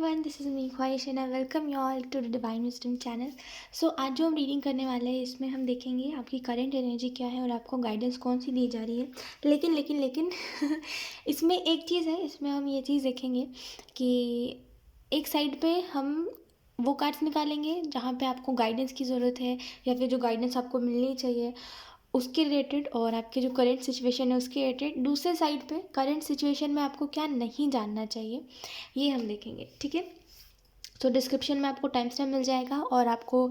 Everyone, this is me Khwahish and I welcome you all to the divine wisdom channel. So आज जो हम reading करने वाले हैं इसमें हम देखेंगे आपकी करंट एनर्जी क्या है और आपको गाइडेंस कौन सी दी जा रही है। लेकिन इसमें एक चीज़ है, इसमें हम ये चीज़ देखेंगे कि एक साइड पे हम वो कार्ड्स निकालेंगे जहाँ पे आपको गाइडेंस की ज़रूरत है या फिर जो गाइडेंस आपको मिलनी चाहिए उसके रिलेटेड, और आपके जो करंट सिचुएशन है उसके रिलेटेड। दूसरे साइड पे करंट सिचुएशन में आपको क्या नहीं जानना चाहिए ये हम देखेंगे, ठीक है। तो डिस्क्रिप्शन में आपको टाइम स्टैम्प मिल जाएगा और आपको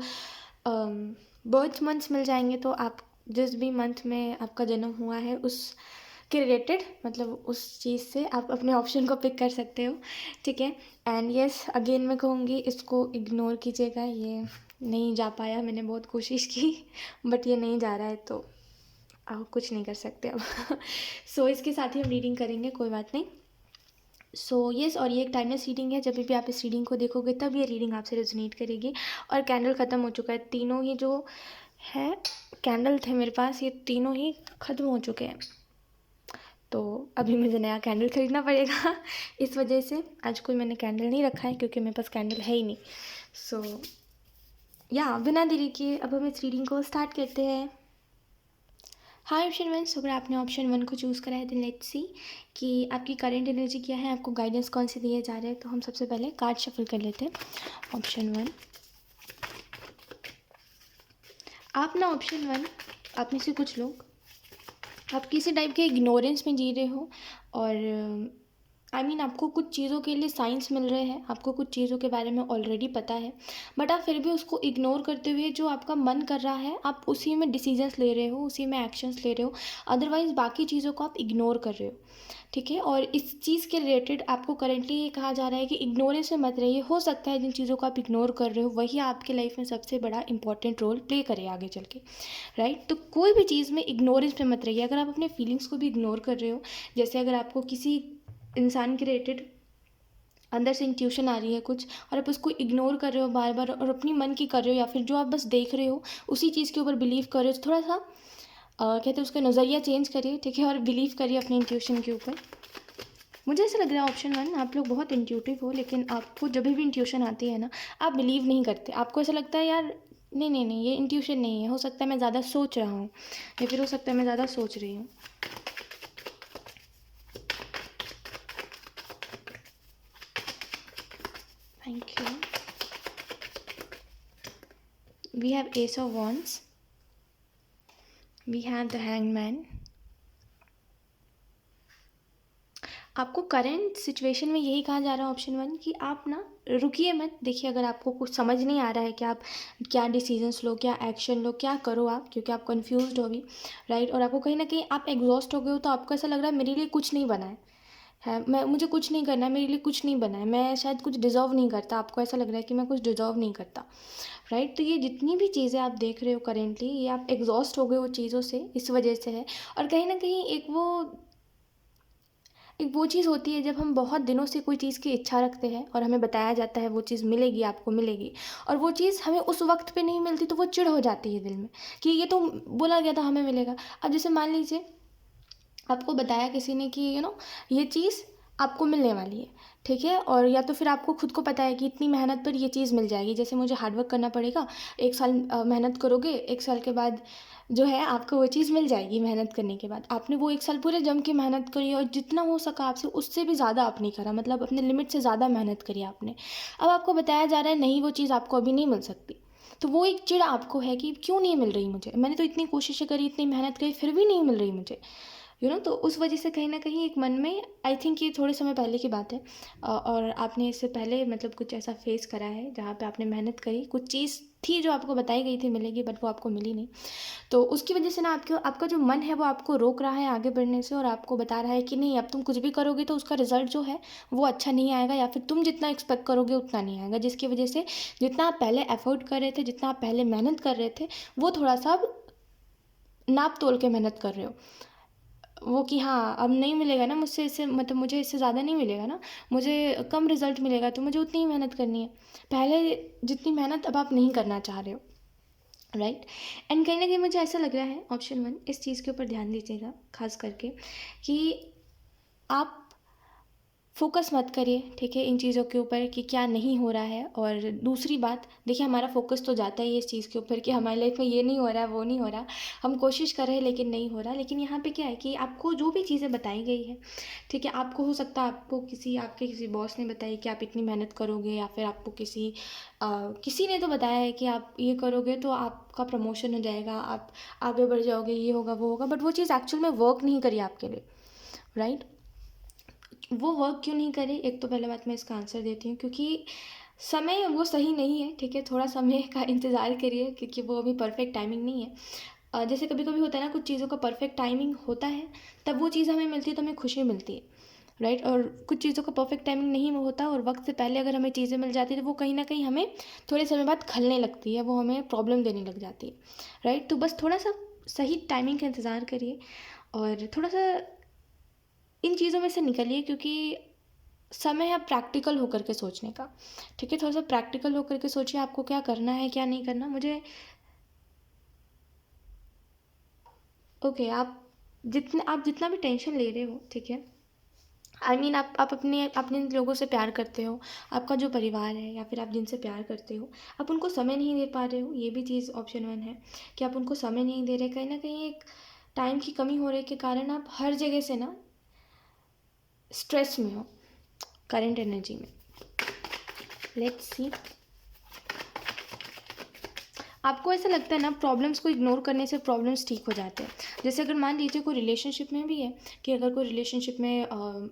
बर्थ मंथ्स मिल जाएंगे। तो आप जिस भी मंथ में आपका जन्म हुआ है उस के रिलेटेड, मतलब उस चीज़ से आप अपने ऑप्शन को पिक कर सकते हो, ठीक है। एंड यस, अगेन मैं कहूँगी इसको इग्नोर कीजिएगा, ये नहीं जा पाया, मैंने बहुत कोशिश की बट ये नहीं जा रहा है तो आप कुछ नहीं कर सकते अब। सो इसके साथ ही हम रीडिंग करेंगे, कोई बात नहीं। सो यस, और ये एक टाइमलेस रीडिंग है, जब भी आप इस रीडिंग को देखोगे तब ये रीडिंग आपसे रेजोनेट करेगी। और कैंडल ख़त्म हो चुका है, तीनों ही जो है कैंडल थे मेरे पास ये तीनों ही ख़त्म हो चुके हैं, तो अभी मुझे नया कैंडल ख़रीदना पड़ेगा। इस वजह से आज कोई मैंने कैंडल नहीं रखा है क्योंकि मेरे पास कैंडल है ही नहीं। सो या बिना देरी किए अब हम इस रीडिंग को स्टार्ट करते हैं। हाँ ऑप्शन वन, अगर आपने ऑप्शन वन को चूज़ करा है तो लेट्स सी कि आपकी करंट एनर्जी क्या है, आपको गाइडेंस कौन से दिए जा रहे हैं। तो हम सबसे पहले कार्ड शफल कर लेते हैं। ऑप्शन वन, आप ना ऑप्शन वन, आप में से कुछ लोग आप किसी टाइप के इग्नोरेंस में जी रहे हो और आपको कुछ चीज़ों के लिए साइंस मिल रहे हैं, आपको कुछ चीज़ों के बारे में ऑलरेडी पता है बट आप फिर भी उसको इग्नोर करते हुए जो आपका मन कर रहा है आप उसी में डिसीजंस ले रहे हो, उसी में एक्शंस ले रहे हो, अदरवाइज़ बाकी चीज़ों को आप इग्नोर कर रहे हो, ठीक है। और इस चीज़ के रिलेटेड आपको करेंटली ये कहा जा रहा है कि इग्नोरेंस में मत रहिए। हो सकता है जिन चीज़ों को आप इग्नोर कर रहे हो वही आपके लाइफ में सबसे बड़ा इंपॉर्टेंट रोल प्ले करे आगे चल के, राइट। तो कोई भी चीज़ में इग्नोरेंस में मत रहिए। अगर आप अपने फीलिंग्स को भी इग्नोर कर रहे हो, जैसे अगर आपको किसी इंसान के रिलेटेड अंदर से इंट्यूशन आ रही है कुछ और आप उसको इग्नोर कर रहे हो बार बार और अपनी मन की कर रहे हो या फिर जो आप बस देख रहे हो उसी चीज़ के ऊपर बिलीव कर रहे हो, तो थोड़ा सा कहते हैं उसका नज़रिया चेंज करिए, ठीक है, और बिलीव करिए अपने इंट्यूशन के ऊपर। मुझे ऐसा लग रहा है ऑप्शन वन, आप लोग बहुत इंट्यूटिव हो लेकिन आपको जब भी इंट्यूशन आती है ना आप बिलीव नहीं करते। आपको ऐसा लगता है यार नहीं नहीं नहीं ये इंट्यूशन नहीं है, हो सकता है मैं ज़्यादा सोच रहा हूँ या फिर हो सकता है मैं ज़्यादा सोच रही हूँ। Thank you. We have Ace of Wands, we have the Hanged Man। आपको करंट सिचुएशन में यही कहा जा रहा है ऑप्शन वन कि आप ना रुकिए मत। देखिए अगर आपको कुछ समझ नहीं आ रहा है कि आप क्या डिसीजंस लो, क्या एक्शन लो, क्या करो आप, क्योंकि आप कंफ्यूज्ड हो अभी, राइट। और आपको कहीं ना कहीं आप एग्जॉस्ट हो गए हो तो आपको ऐसा लग रहा है मेरे लिए कुछ नहीं बना है मैं मुझे कुछ नहीं करना है, मेरे लिए कुछ नहीं बना है, मैं शायद कुछ डिज़र्व नहीं करता। आपको ऐसा लग रहा है कि मैं कुछ डिज़र्व नहीं करता, राइट। तो ये जितनी भी चीज़ें आप देख रहे हो करेंटली ये आप एग्जॉस्ट हो गए वो चीज़ों से, इस वजह से है। और कहीं ना कहीं एक वो चीज़ होती है जब हम बहुत दिनों से कोई चीज़ की इच्छा रखते हैं और हमें बताया जाता है वो चीज़ मिलेगी, आपको मिलेगी, और वो चीज़ हमें उस वक्त पे नहीं मिलती तो वो चिढ़ हो जाती है दिल में कि ये तो बोला गया था हमें मिलेगा। अब जैसे मान लीजिए आपको बताया किसी ने कि ये चीज़ आपको मिलने वाली है, ठीक है, और या तो फिर आपको खुद को पता है कि इतनी मेहनत पर ये चीज़ मिल जाएगी, जैसे मुझे हार्डवर्क करना पड़ेगा, 1 साल मेहनत करोगे, 1 साल के बाद जो है आपको वो चीज़ मिल जाएगी। मेहनत करने के बाद आपने वो 1 साल पूरे जम के मेहनत करी और जितना हो सका आपसे उससे भी ज़्यादा आपने करा, मतलब अपने लिमिट से ज़्यादा मेहनत करी आपने। अब आपको बताया जा रहा है नहीं वो चीज़ आपको अभी नहीं मिल सकती, तो वो एक चिढ़ आपको है कि क्यों नहीं मिल रही मुझे, मैंने तो इतनी कोशिशें करी, इतनी मेहनत करी, फिर भी नहीं मिल रही मुझे, तो उस वजह से कहीं ना कहीं एक मन में, आई थिंक ये थोड़े समय पहले की बात है और आपने इससे पहले मतलब कुछ ऐसा फेस करा है जहाँ पे आपने मेहनत करी, कुछ चीज़ थी जो आपको बताई गई थी मिलेगी बट वो आपको मिली नहीं, तो उसकी वजह से ना आपका जो मन है वो आपको रोक रहा है आगे बढ़ने से और आपको बता रहा है कि नहीं अब तुम कुछ भी करोगे तो उसका रिजल्ट जो है वो अच्छा नहीं आएगा या फिर तुम जितना एक्सपेक्ट करोगे उतना नहीं आएगा, जिसकी वजह से जितना आप पहले एफर्ट कर रहे थे, जितना आप पहले मेहनत कर रहे थे वो थोड़ा सा अब नाप तोल के मेहनत कर रहे हो, वो कि हाँ अब नहीं मिलेगा ना मुझसे, इससे मतलब मुझे इससे ज़्यादा नहीं मिलेगा ना, मुझे कम रिजल्ट मिलेगा तो मुझे उतनी ही मेहनत करनी है, पहले जितनी मेहनत अब आप नहीं करना चाह रहे हो, राइट। एंड कहीं ना कहीं मुझे ऐसा लग रहा है ऑप्शन वन, इस चीज़ के ऊपर ध्यान दीजिएगा खास करके कि आप फ़ोकस मत करिए, ठीक है, इन चीज़ों के ऊपर कि क्या नहीं हो रहा है। और दूसरी बात, देखिए हमारा फ़ोकस तो जाता ही है इस चीज़ के ऊपर कि हमारी लाइफ में ये नहीं हो रहा है, वो नहीं हो रहा, हम कोशिश कर रहे हैं लेकिन नहीं हो रहा। लेकिन यहाँ पे क्या है कि आपको जो भी चीज़ें बताई गई है, ठीक है, आपको हो सकता है आपको आपके किसी बॉस ने बताई कि आप इतनी मेहनत करोगे, या फिर आपको किसी ने तो बताया है कि आप ये करोगे तो आपका प्रमोशन हो जाएगा, आप आगे बढ़ जाओगे, ये होगा वो होगा, बट वो चीज़ एक्चुअल में वर्क नहीं करी आपके लिए, राइट। वो वर्क क्यों नहीं करे, एक तो पहले बात मैं इसका आंसर देती हूँ, क्योंकि समय वो सही नहीं है, ठीक है, थोड़ा समय का इंतज़ार करिए, क्योंकि वो अभी परफेक्ट टाइमिंग नहीं है। जैसे कभी कभी होता है ना, कुछ चीज़ों का परफेक्ट टाइमिंग होता है, तब वो चीज़ हमें मिलती है तो हमें खुशी मिलती है, राइट। और कुछ चीज़ों का परफेक्ट टाइमिंग नहीं होता और वक्त से पहले अगर हमें चीज़ें मिल जाती है तो वो कहीं ना कहीं हमें थोड़े समय बाद खलने लगती है, वो हमें प्रॉब्लम देने लग जाती है, राइट। तो बस थोड़ा सा सही टाइमिंग का इंतज़ार करिए और थोड़ा सा इन चीज़ों में से निकलिए, क्योंकि समय है प्रैक्टिकल होकर के सोचने का, ठीक है। थोड़ा सा प्रैक्टिकल होकर के सोचिए आपको क्या करना है क्या नहीं करना। मुझे ओके, आप जितना भी टेंशन ले रहे हो, ठीक है, आप अपने अपने लोगों से प्यार करते हो, आपका जो परिवार है या फिर आप जिनसे प्यार करते हो, आप उनको समय नहीं दे पा रहे हो, ये भी चीज़ ऑप्शन 1 है कि आप उनको समय नहीं दे रहे। कहीं ना कहीं एक टाइम की कमी हो रही के कारण आप हर जगह से ना स्ट्रेस में हो, करंट एनर्जी में। लेट्स सी, आपको ऐसा लगता है ना, प्रॉब्लम्स को इग्नोर करने से प्रॉब्लम्स ठीक हो जाते हैं। जैसे अगर मान लीजिए कोई रिलेशनशिप में भी है, कि अगर कोई रिलेशनशिप में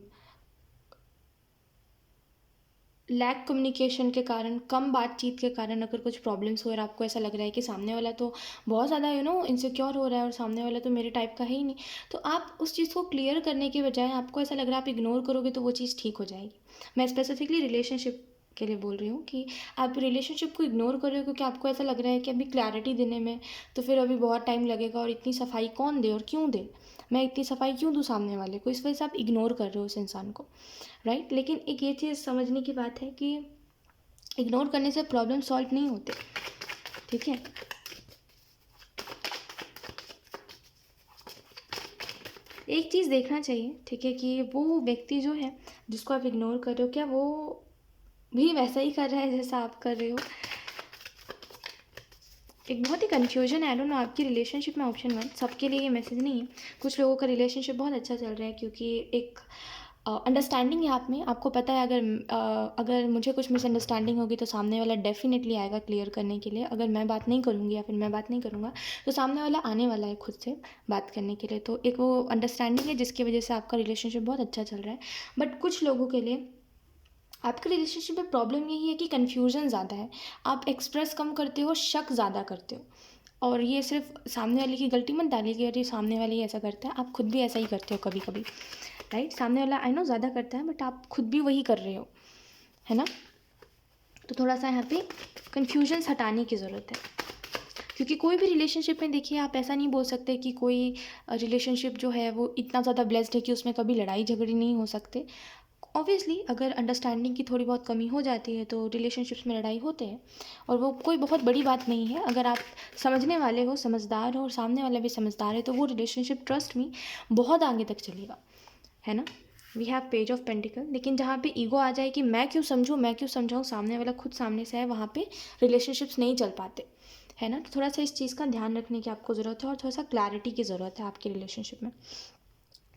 लैक कम्युनिकेशन के कारण, कम बातचीत के कारण अगर कुछ प्रॉब्लम्स हो और आपको ऐसा लग रहा है कि सामने वाला तो बहुत ज़्यादा इनसिक्योर हो रहा है और सामने वाला तो मेरे टाइप का है ही नहीं, तो आप उस चीज़ को क्लियर करने के बजाय आपको ऐसा लग रहा है आप इग्नोर करोगे तो वो चीज़ ठीक हो जाएगी। मैं स्पेसिफिकली रिलेशनशिप के लिए बोल रही हूँ कि आप रिलेशनशिप को इग्नोर कर रहे हो क्योंकि आपको ऐसा लग रहा है कि अभी क्लैरिटी देने में तो फिर अभी बहुत टाइम लगेगा और इतनी सफाई कौन दे और क्यों दे, मैं इतनी सफाई क्यों दूँ सामने वाले को, इस वजह से आप इग्नोर कर रहे हो उस इंसान को, राइट। लेकिन एक ये चीज़ समझने की बात है कि इग्नोर करने से प्रॉब्लम सॉल्व नहीं होते, ठीक है। एक चीज़ देखना चाहिए, ठीक है, कि वो व्यक्ति जो है जिसको आप इग्नोर कर रहे हो, क्या वो भी वैसा ही कर रहा है जैसा आप कर रहे हो। एक बहुत ही कन्फ्यूजन है, आई डोंट नो आपकी रिलेशनशिप में ऑप्शन 1, सबके लिए ये मैसेज नहीं है। कुछ लोगों का रिलेशनशिप बहुत अच्छा चल रहा है क्योंकि एक अंडरस्टैंडिंग है आप में, आपको पता है अगर मुझे कुछ मिसअंडरस्टैंडिंग होगी तो सामने वाला डेफिनेटली आएगा क्लियर करने के लिए। अगर मैं बात नहीं करूँगी या फिर मैं बात नहीं करूँगा तो सामने वाला आने वाला है खुद से बात करने के लिए। तो एक वो अंडरस्टैंडिंग है जिसकी वजह से आपका रिलेशनशिप बहुत अच्छा चल रहा है। बट कुछ लोगों के लिए आपके रिलेशनशिप में प्रॉब्लम यही है कि कन्फ्यूजन ज़्यादा है, आप एक्सप्रेस कम करते हो, शक ज़्यादा करते हो। और ये सिर्फ सामने वाले की गलती मत डालिए कि अरे सामने वाले ही ऐसा करता है, आप खुद भी ऐसा ही करते हो कभी कभी, राइट। सामने वाला आई नो ज़्यादा करता है बट आप खुद भी वही कर रहे हो, है ना। तो थोड़ा सा यहाँ पे कन्फ्यूजन्स हटाने की ज़रूरत है, क्योंकि कोई भी रिलेशनशिप में देखिए आप ऐसा नहीं बोल सकते कि कोई रिलेशनशिप जो है वो इतना ज़्यादा ब्लेस्ड है कि उसमें कभी लड़ाई झगड़े नहीं हो सकते। ऑब्वियसली अगर अंडरस्टैंडिंग की थोड़ी बहुत कमी हो जाती है तो रिलेशनशिप्स में लड़ाई होते हैं, और वो कोई बहुत बड़ी बात नहीं है। अगर आप समझने वाले हो, समझदार हो और सामने वाला भी समझदार है तो वो रिलेशनशिप, ट्रस्ट मी, बहुत आगे तक चलेगा, है ना। We have page of pentacle. लेकिन जहाँ पे ईगो आ जाए कि मैं क्यों समझूँ, मैं क्यों समझाऊँ, सामने वाला खुद सामने से है, वहाँ पे रिलेशनशिप्स नहीं चल पाते, है ना। तो थोड़ा सा इस चीज़ का ध्यान रखने की आपको ज़रूरत है और थोड़ा सा क्लैरिटी की ज़रूरत है आपके रिलेशनशिप में।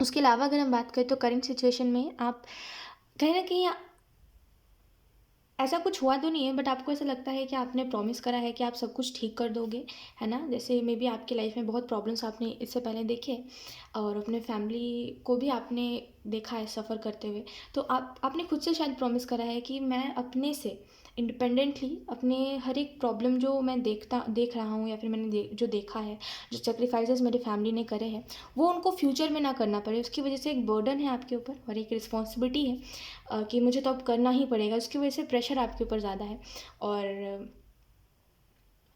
उसके अलावा अगर हम बात करें तो करेंट सिचुएशन में आप कहीं ना कहीं ऐसा कुछ हुआ तो नहीं है बट आपको ऐसा लगता है कि आपने प्रॉमिस करा है कि आप सब कुछ ठीक कर दोगे, है ना। जैसे मे बी आपकी लाइफ में बहुत प्रॉब्लम्स आपने इससे पहले देखे और अपने फैमिली को भी आपने देखा है सफ़र करते हुए, तो आपने खुद से शायद प्रॉमिस करा है कि मैं अपने से इंडिपेंडेंटली अपने हर एक प्रॉब्लम जो मैं देख रहा हूँ या फिर जो देखा है, जो सेक्रीफाइसेस मेरी फैमिली ने करे हैं, वो उनको फ्यूचर में ना करना पड़े। उसकी वजह से एक बर्डन है आपके ऊपर और एक रिस्पॉन्सिबिलिटी है कि मुझे तो अब करना ही पड़ेगा। उसकी वजह से प्रेशर आपके ऊपर ज़्यादा है और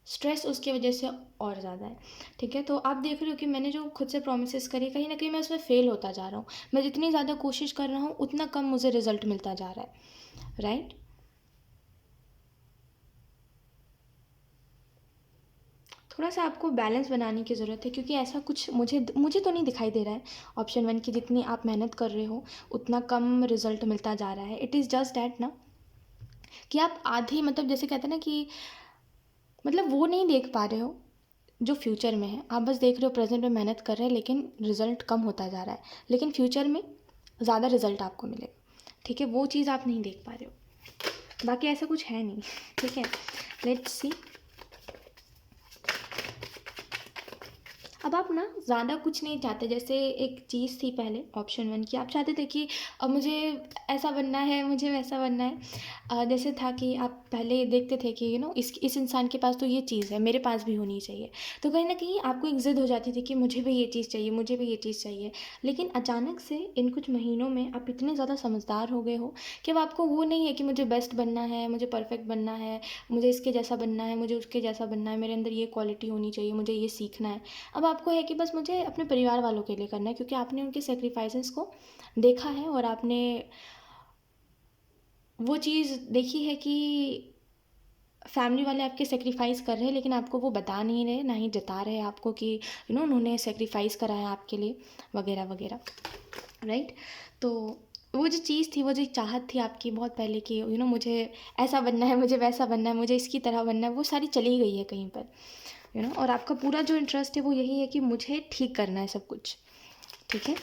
स्ट्रेस उसकी वजह से और ज़्यादा है, ठीक है। तो आप देख रहे हो कि मैंने जो खुद से प्रोमिस करी कहीं ना कहीं मैं उसमें फ़ेल होता जा रहा हूँ। मैं जितनी ज़्यादा कोशिश कर रहा हूँ उतना कम मुझे रिजल्ट मिलता जा रहा है, राइट। थोड़ा सा आपको बैलेंस बनाने की ज़रूरत है, क्योंकि ऐसा कुछ मुझे मुझे तो नहीं दिखाई दे रहा है ऑप्शन वन की जितनी आप मेहनत कर रहे हो उतना कम रिजल्ट मिलता जा रहा है। इट इज़ जस्ट डैट ना कि आप आधे मतलब जैसे कहते हैं ना कि मतलब वो नहीं देख पा रहे हो जो फ्यूचर में है। आप बस देख रहे हो प्रेजेंट में मेहनत कर रहे हैं लेकिन रिजल्ट कम होता जा रहा है, लेकिन फ्यूचर में ज़्यादा रिजल्ट आपको मिलेगा। ठीक है, वो चीज़ आप नहीं देख पा रहे हो, बाकी ऐसा कुछ है नहीं। ठीक है, लेट्स सी। अब आप ना ज़्यादा कुछ नहीं चाहते, जैसे एक चीज़ थी पहले ऑप्शन वन की, आप चाहते थे कि अब मुझे ऐसा बनना है, मुझे वैसा बनना है। जैसे था कि आप पहले देखते थे कि इस इंसान के पास तो ये चीज़ है, मेरे पास भी होनी चाहिए। तो कहीं ना कहीं आपको एक ज़िद हो जाती थी कि मुझे भी ये चीज़ चाहिए, मुझे भी ये चीज़ चाहिए। लेकिन अचानक से इन कुछ महीनों में आप इतने ज़्यादा समझदार हो गए हो कि अब आपको वो नहीं है कि मुझे बेस्ट बनना है, मुझे परफेक्ट बनना है, मुझे इसके जैसा बनना है, मुझे उसके जैसा बनना है, मेरे अंदर ये क्वालिटी होनी चाहिए, मुझे ये सीखना है। अब आपको है कि बस मुझे अपने परिवार वालों के लिए करना है, क्योंकि आपने उनके सेक्रीफाइसेस को देखा है और आपने वो चीज़ देखी है कि फैमिली वाले आपके सेक्रीफाइस कर रहे हैं, लेकिन आपको वो बता नहीं रहे, ना ही जता रहे आपको कि उन्होंने सेक्रीफाइस करा है आपके लिए, वगैरह वगैरह। राइट। तो वो जो चीज़ थी, वो जो चाहत थी आपकी बहुत पहले की, मुझे ऐसा बनना है, मुझे वैसा बनना है, मुझे इसकी तरह बनना है, वो सारी चली गई है कहीं पर। और आपका पूरा जो इंटरेस्ट है वो यही है कि मुझे ठीक करना है सब कुछ। ठीक है,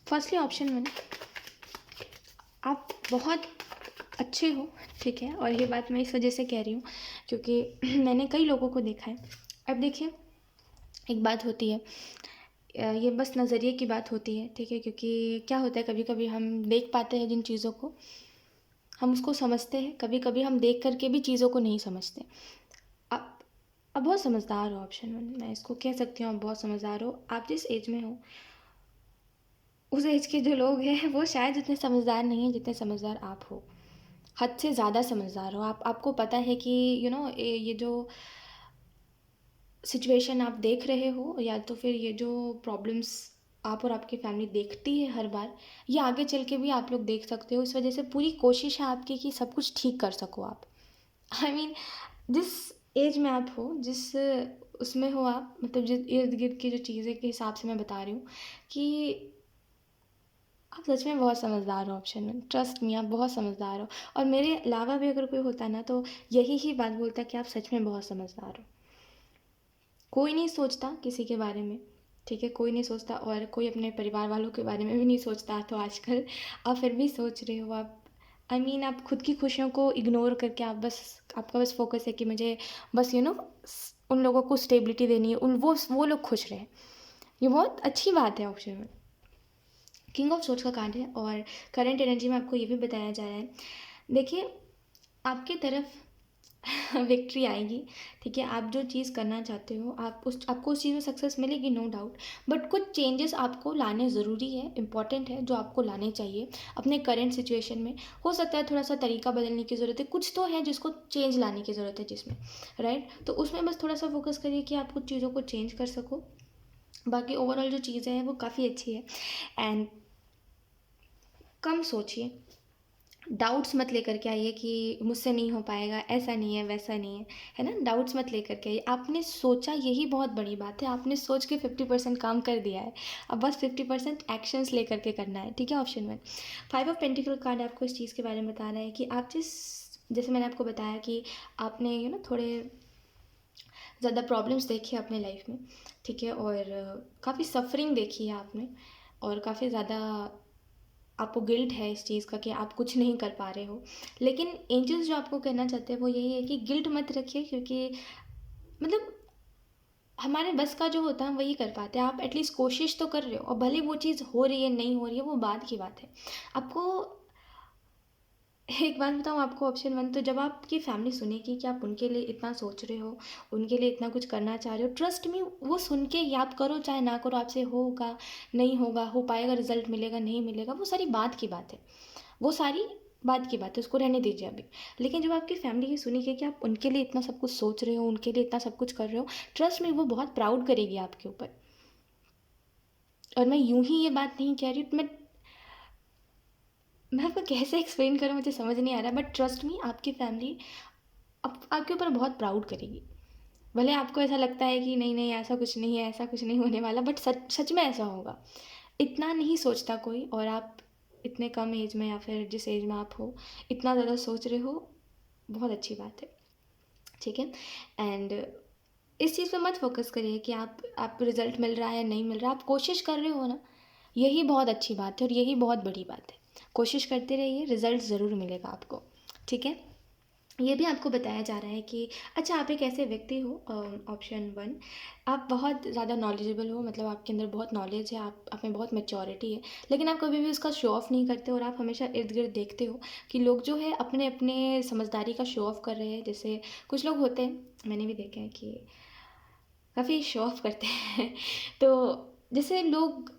फर्स्टली ऑप्शन वन, आप बहुत अच्छे हो। ठीक है, और ये बात मैं इस वजह से कह रही हूँ क्योंकि मैंने कई लोगों को देखा है। अब देखिए, एक बात होती है, ये बस नज़रिए की बात होती है। ठीक है, क्योंकि क्या होता है, कभी कभी हम देख पाते हैं जिन चीज़ों को, हम उसको समझते हैं, कभी कभी हम देख करके भी चीज़ों को नहीं समझते। आप बहुत समझदार हो ऑप्शन वन, मैं इसको कह सकती हूँ, आप बहुत समझदार हो। आप जिस एज में हो, उस एज के जो लोग हैं वो शायद उतने समझदार नहीं हैं जितने समझदार आप हो। हद से ज़्यादा समझदार हो आप। आपको पता है कि ये जो सिचुएशन आप देख रहे हो, या तो फिर ये जो प्रॉब्लम्स आप और आपकी फैमिली देखती है हर बार, ये आगे चल के भी आप लोग देख सकते हो। इस वजह से पूरी कोशिश है आपकी कि सब कुछ ठीक कर सको आप। आई मीन, जिस एज में आप हो, जिस उसमें हो आप, मतलब जिस इर्द गिर्द की जो चीज़ें के हिसाब से मैं बता रही हूँ कि आप सच में बहुत समझदार हो ऑप्शन में। ट्रस्ट मी, आप बहुत समझदार हो। और मेरे अलावा भी अगर कोई होता ना तो यही ही बात बोलता कि आप सच में बहुत समझदार हो। कोई नहीं सोचता किसी के बारे में। ठीक है, कोई नहीं सोचता, और कोई अपने परिवार वालों के बारे में भी नहीं सोचता। तो आजकल आप फिर भी सोच रहे हो। आप आई मीन आप खुद की खुशियों को इग्नोर करके आप बस, आपका बस फोकस है कि मुझे बस उन लोगों को स्टेबिलिटी देनी है, उन वो लोग खुश रहे। ये बहुत अच्छी बात है ऑप्शन में। किंग ऑफ सोर्स का कार्ड है, और करंट एनर्जी में आपको ये भी बताया जा रहा है। देखिए, आपकी तरफ विक्ट्री आएगी। ठीक है, आप जो चीज़ करना चाहते हो, आपको उस चीज़ में सक्सेस मिलेगी, नो डाउट। बट कुछ चेंजेस आपको लाने ज़रूरी है, इंपॉर्टेंट है, जो आपको लाने चाहिए अपने करंट सिचुएशन में। हो सकता है थोड़ा सा तरीका बदलने की ज़रूरत है, कुछ तो है जिसको चेंज लाने की ज़रूरत है जिसमें। राइट, तो उसमें बस थोड़ा सा फोकस करिए कि आप कुछ चीज़ों को चेंज कर सको। बाकी ओवरऑल जो चीज़ें हैं वो काफ़ी अच्छी है। एंड कम सोचिए, डाउट्स मत लेकर के आइए कि मुझसे नहीं हो पाएगा, ऐसा नहीं है, वैसा नहीं है, है ना। डाउट्स मत लेकर के आइए। आपने सोचा, यही बहुत बड़ी बात है। आपने सोच के 50% काम कर दिया है, अब बस 50% एक्शंस लेकर के करना है। ठीक है, option one. 5 of pentacle card आपको इस चीज़ के बारे में बता रहा है कि आप जैसे मैंने आपको बताया कि आपने थोड़े ज़्यादा प्रॉब्लम्स देखी है अपने लाइफ में। ठीक है, और काफ़ी सफरिंग देखी है आपने, और काफ़ी ज़्यादा आपको गिल्ट है इस चीज़ का कि आप कुछ नहीं कर पा रहे हो। लेकिन एंजल्स जो आपको कहना चाहते हैं वो यही है कि गिल्ट मत रखिए, क्योंकि मतलब हमारे बस का जो होता है हम वही कर पाते हैं। आप एटलीस्ट कोशिश तो कर रहे हो, और भले वो चीज़ हो रही है नहीं हो रही है वो बाद की बात है। आपको एक बात बताऊँ आपको ऑप्शन वन, तो जब आपकी फैमिली सुनेगी कि आप उनके लिए इतना सोच रहे हो, उनके लिए इतना कुछ करना चाह रहे हो, ट्रस्ट मी, वो सुन के ही आप करो चाहे ना करो, आपसे होगा नहीं होगा, हो पाएगा, रिजल्ट मिलेगा नहीं मिलेगा, वो सारी बात की बात है। वो सारी बात की बात है, उसको रहने दीजिए अभी। लेकिन जब आपकी फैमिली ये सुनेगी कि आप उनके लिए इतना सब कुछ सोच रहे हो, उनके लिए इतना सब कुछ कर रहे हो, ट्रस्ट मी, वो बहुत प्राउड करेगी आपके ऊपर। और मैं यूं ही ये बात नहीं कह रही, मैं मैं आपको कैसे एक्सप्लेन करूँ मुझे समझ नहीं आ रहा, बट ट्रस्ट मी आपकी फैमिली आपके ऊपर बहुत प्राउड करेगी। भले आपको ऐसा लगता है कि नहीं नहीं ऐसा कुछ नहीं है, ऐसा कुछ नहीं होने वाला, बट सच सच में ऐसा होगा। इतना नहीं सोचता कोई, और आप इतने कम एज में या फिर जिस एज में आप हो इतना ज़्यादा सोच रहे हो, बहुत अच्छी बात है। ठीक है। एंड इस चीज़ पे मत फोकस करिए कि आप रिज़ल्ट मिल रहा है नहीं मिल रहा, आप कोशिश कर रहे हो ना, यही बहुत अच्छी बात है और यही बहुत बड़ी बात है। कोशिश करते रहिए, रिज़ल्ट ज़रूर मिलेगा आपको। ठीक है। ये भी आपको बताया जा रहा है कि अच्छा आप एक ऐसे व्यक्ति हो, ऑप्शन वन, आप बहुत ज़्यादा नॉलेजेबल हो, मतलब आपके अंदर बहुत नॉलेज है, आप में बहुत मैच्योरिटी है, लेकिन आप कभी भी उसका शो ऑफ़ नहीं करते, और आप हमेशा इर्द गिर्द देखते हो कि लोग जो है अपने अपने समझदारी का शो ऑफ़ कर रहे हैं। जैसे कुछ लोग होते हैं, मैंने भी देखा है कि काफ़ी शो ऑफ़ करते हैं तो जैसे लोग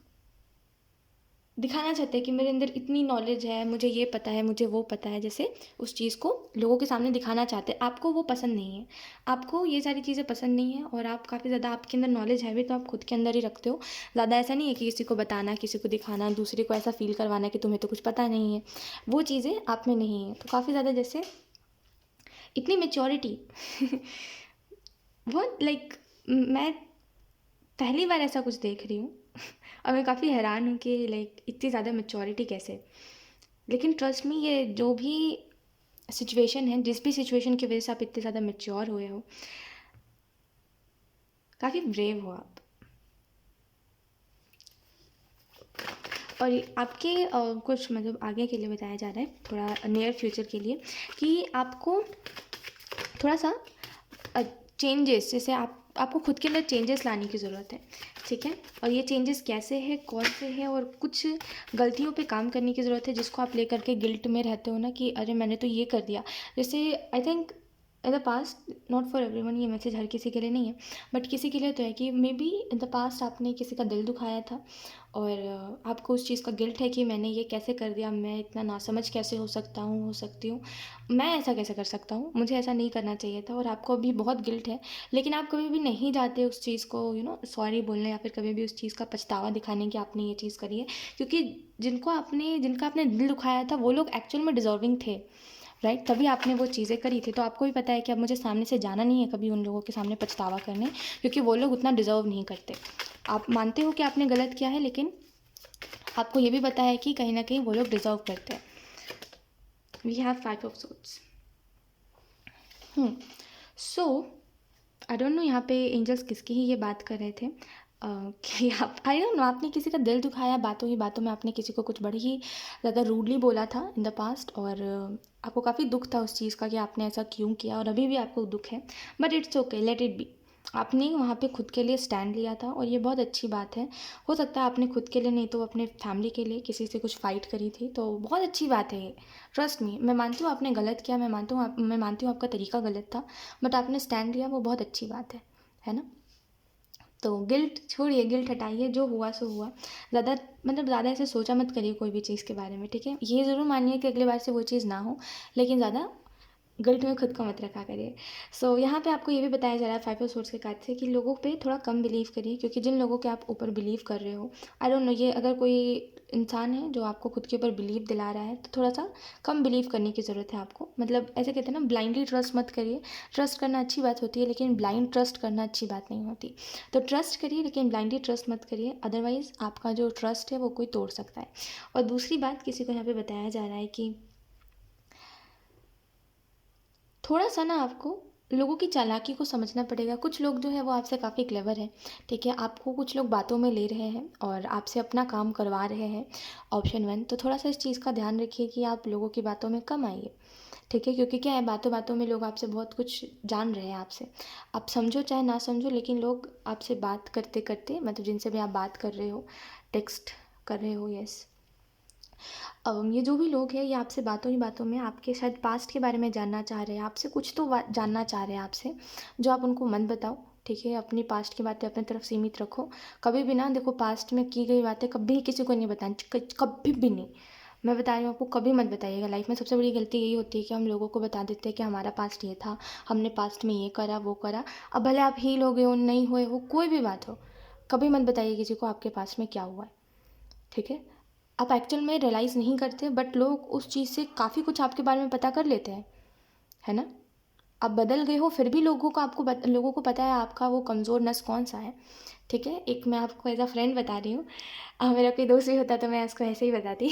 दिखाना चाहते हैं कि मेरे अंदर इतनी नॉलेज है, मुझे ये पता है, मुझे वो पता है, जैसे उस चीज़ को लोगों के सामने दिखाना चाहते हैं। आपको वो पसंद नहीं है, आपको ये सारी चीज़ें पसंद नहीं है, और आप काफ़ी ज़्यादा आपके अंदर नॉलेज है भी तो आप खुद के अंदर ही रखते हो। ज़्यादा ऐसा नहीं है कि किसी को बताना, किसी को दिखाना, दूसरे को ऐसा फ़ील करवाना कि तुम्हें तो कुछ पता नहीं है, वो चीज़ें आप में नहीं है। तो काफ़ी ज़्यादा जैसे इतनी मेच्योरिटी बहुत लाइक मैं पहली बार ऐसा कुछ देख रही हूँ और मैं काफ़ी हैरान हूँ कि लाइक इतनी ज़्यादा मैच्योरिटी कैसे। लेकिन ट्रस्ट मी, ये जो भी सिचुएशन है, जिस भी सिचुएशन की वजह से आप इतने ज़्यादा मैच्योर हुए हो, काफ़ी ब्रेव हो आप। और आपके कुछ मतलब आगे के लिए बताया जा रहा है, थोड़ा नियर फ्यूचर के लिए, कि आपको थोड़ा सा चेंजेस, जैसे आपको खुद के अंदर चेंजेस लाने की ज़रूरत है। ठीक है। और ये चेंजेस कैसे है, कौन से है, और कुछ गलतियों पे काम करने की ज़रूरत है जिसको आप लेकर के गिल्ट में रहते हो ना कि अरे मैंने तो ये कर दिया। जैसे I think in the past, not for everyone, ये मैसेज हर किसी के लिए नहीं है, बट किसी के लिए तो है कि may be in the past आपने किसी का दिल दुखाया था, और आपको उस चीज़ का गिल्ट है कि मैंने ये कैसे कर दिया, मैं इतना नासमझ कैसे हो सकता हूँ, हो सकती हूँ, मैं ऐसा कैसे कर सकता हूँ, मुझे ऐसा नहीं करना चाहिए था, और आपको अभी बहुत गिल्ट है। लेकिन आप कभी भी नहीं जाते उस चीज़ को सॉरी बोलने, या फिर कभी भी उस चीज़ का पछतावा दिखाने कि आपने ये चीज़ करी है, क्योंकि जिनका आपने दिल दुखाया था वो लोग एक्चुअल में डिज़र्विंग थे, राइट? तभी आपने वो चीज़ें करी थी। तो आपको भी पता है कि अब मुझे सामने से जाना नहीं है कभी उन लोगों के सामने पछतावा करने, क्योंकि वो लोग उतना डिज़र्व नहीं करते। आप मानते हो कि आपने गलत किया है, लेकिन आपको ये भी पता है कि कहीं ना कहीं वो लोग डिज़र्व करते हैं। We have 5 of swords. So I don't know यहाँ पे एंजल्स किसकी ही ये बात कर रहे थे, कि आप आई डोंट नो, आपने किसी का दिल दुखाया, बातों ही बातों में आपने किसी को कुछ बड़ी ही ज़्यादा रूडली बोला था इन द पास्ट, और आपको काफ़ी दुख था उस चीज़ का कि आपने ऐसा क्यों किया, और अभी भी आपको दुख है, but it's okay, let it be. आपने वहाँ पे खुद के लिए स्टैंड लिया था, और ये बहुत अच्छी बात है। हो सकता है आपने खुद के लिए नहीं तो अपने फैमिली के लिए किसी से कुछ फ़ाइट करी थी, तो बहुत अच्छी बात है ये। ट्रस्ट मी, मैं मानती हूँ आपने गलत किया, मैं मानती हूँ आपका तरीका गलत था, बट आपने स्टैंड लिया, वो बहुत अच्छी बात है ना? तो गिल्ट छोड़िए, गिल्ट हटाइए, जो हुआ सो हुआ। ज़्यादा मतलब ज़्यादा ऐसे सोचा मत करिए कोई भी चीज़ के बारे में, ठीक है? ये ज़रूर मानिए कि अगली बार से वो चीज़ ना हो, लेकिन ज़्यादा गिल्ट में खुद को मत रखा करिए। सो यहाँ पे आपको ये भी बताया जा रहा है 5 ऑफ सोर्ड्स के कार्ड से कि लोगों पे थोड़ा कम बिलीव करिए, क्योंकि जिन लोगों के आप ऊपर बिलीव कर रहे हो, आई डोंट नो, ये अगर कोई इंसान है जो आपको खुद के ऊपर बिलीव दिला रहा है, तो थोड़ा सा कम बिलीव करने की ज़रूरत है आपको। मतलब ऐसे कहते हैं ना, ब्लाइंडली ट्रस्ट मत करिए। ट्रस्ट करना अच्छी बात होती है, लेकिन ब्लाइंड ट्रस्ट करना अच्छी बात नहीं होती। तो ट्रस्ट करिए, लेकिन ब्लाइंडली ट्रस्ट मत करिए, अदरवाइज़ आपका जो ट्रस्ट है वो कोई तोड़ सकता है। और दूसरी बात, किसी को यहाँ पे बताया जा रहा है कि थोड़ा सा ना आपको लोगों की चालाकी को समझना पड़ेगा। कुछ लोग जो है वो आपसे काफ़ी क्लेवर है, ठीक है? आपको कुछ लोग बातों में ले रहे हैं और आपसे अपना काम करवा रहे हैं, ऑप्शन वन। तो थोड़ा सा इस चीज़ का ध्यान रखिए कि आप लोगों की बातों में कम आइए, ठीक है? क्योंकि क्या है, बातों बातों में लोग आपसे बहुत कुछ जान रहे हैं आपसे। आप समझो चाहे ना समझो, लेकिन लोग आपसे बात करते करते, मतलब जिनसे भी आप बात कर रहे हो, टेक्स्ट कर रहे हो, यस, ये जो भी लोग हैं, ये आपसे बातों ही बातों में आपके शायद पास्ट के बारे में जानना चाह रहे हैं, आपसे कुछ तो जानना चाह रहे हैं आपसे, जो आप उनको मत बताओ, ठीक है? अपनी पास्ट की बातें अपनी तरफ सीमित रखो। कभी भी ना देखो, पास्ट में की गई बातें कभी किसी को नहीं बतानी, कभी भी नहीं। मैं बता रही हूँ आपको, कभी मत बताइएगा। लाइफ में सबसे बड़ी गलती यही होती है कि हम लोगों को बता देते हैं कि हमारा पास्ट ये था, हमने पास्ट में ये करा वो करा। अब भले आप हील हो गए हो नहीं हुए हो, कोई भी बात हो, कभी मत बताइए किसी को आपके पास्ट में क्या हुआ है, ठीक है? आप एक्चुअल में रियलाइज़ नहीं करते, बट लोग उस चीज़ से काफ़ी कुछ आपके बारे में पता कर लेते हैं, है ना। आप बदल गए हो फिर भी लोगों को पता है आपका वो कमज़ोर नस कौन सा है, ठीक है। एक मैं आपको एज अ फ्रेंड बता रही हूँ, मेरा कोई दोस्त भी होता तो मैं उसको ऐसे ही बताती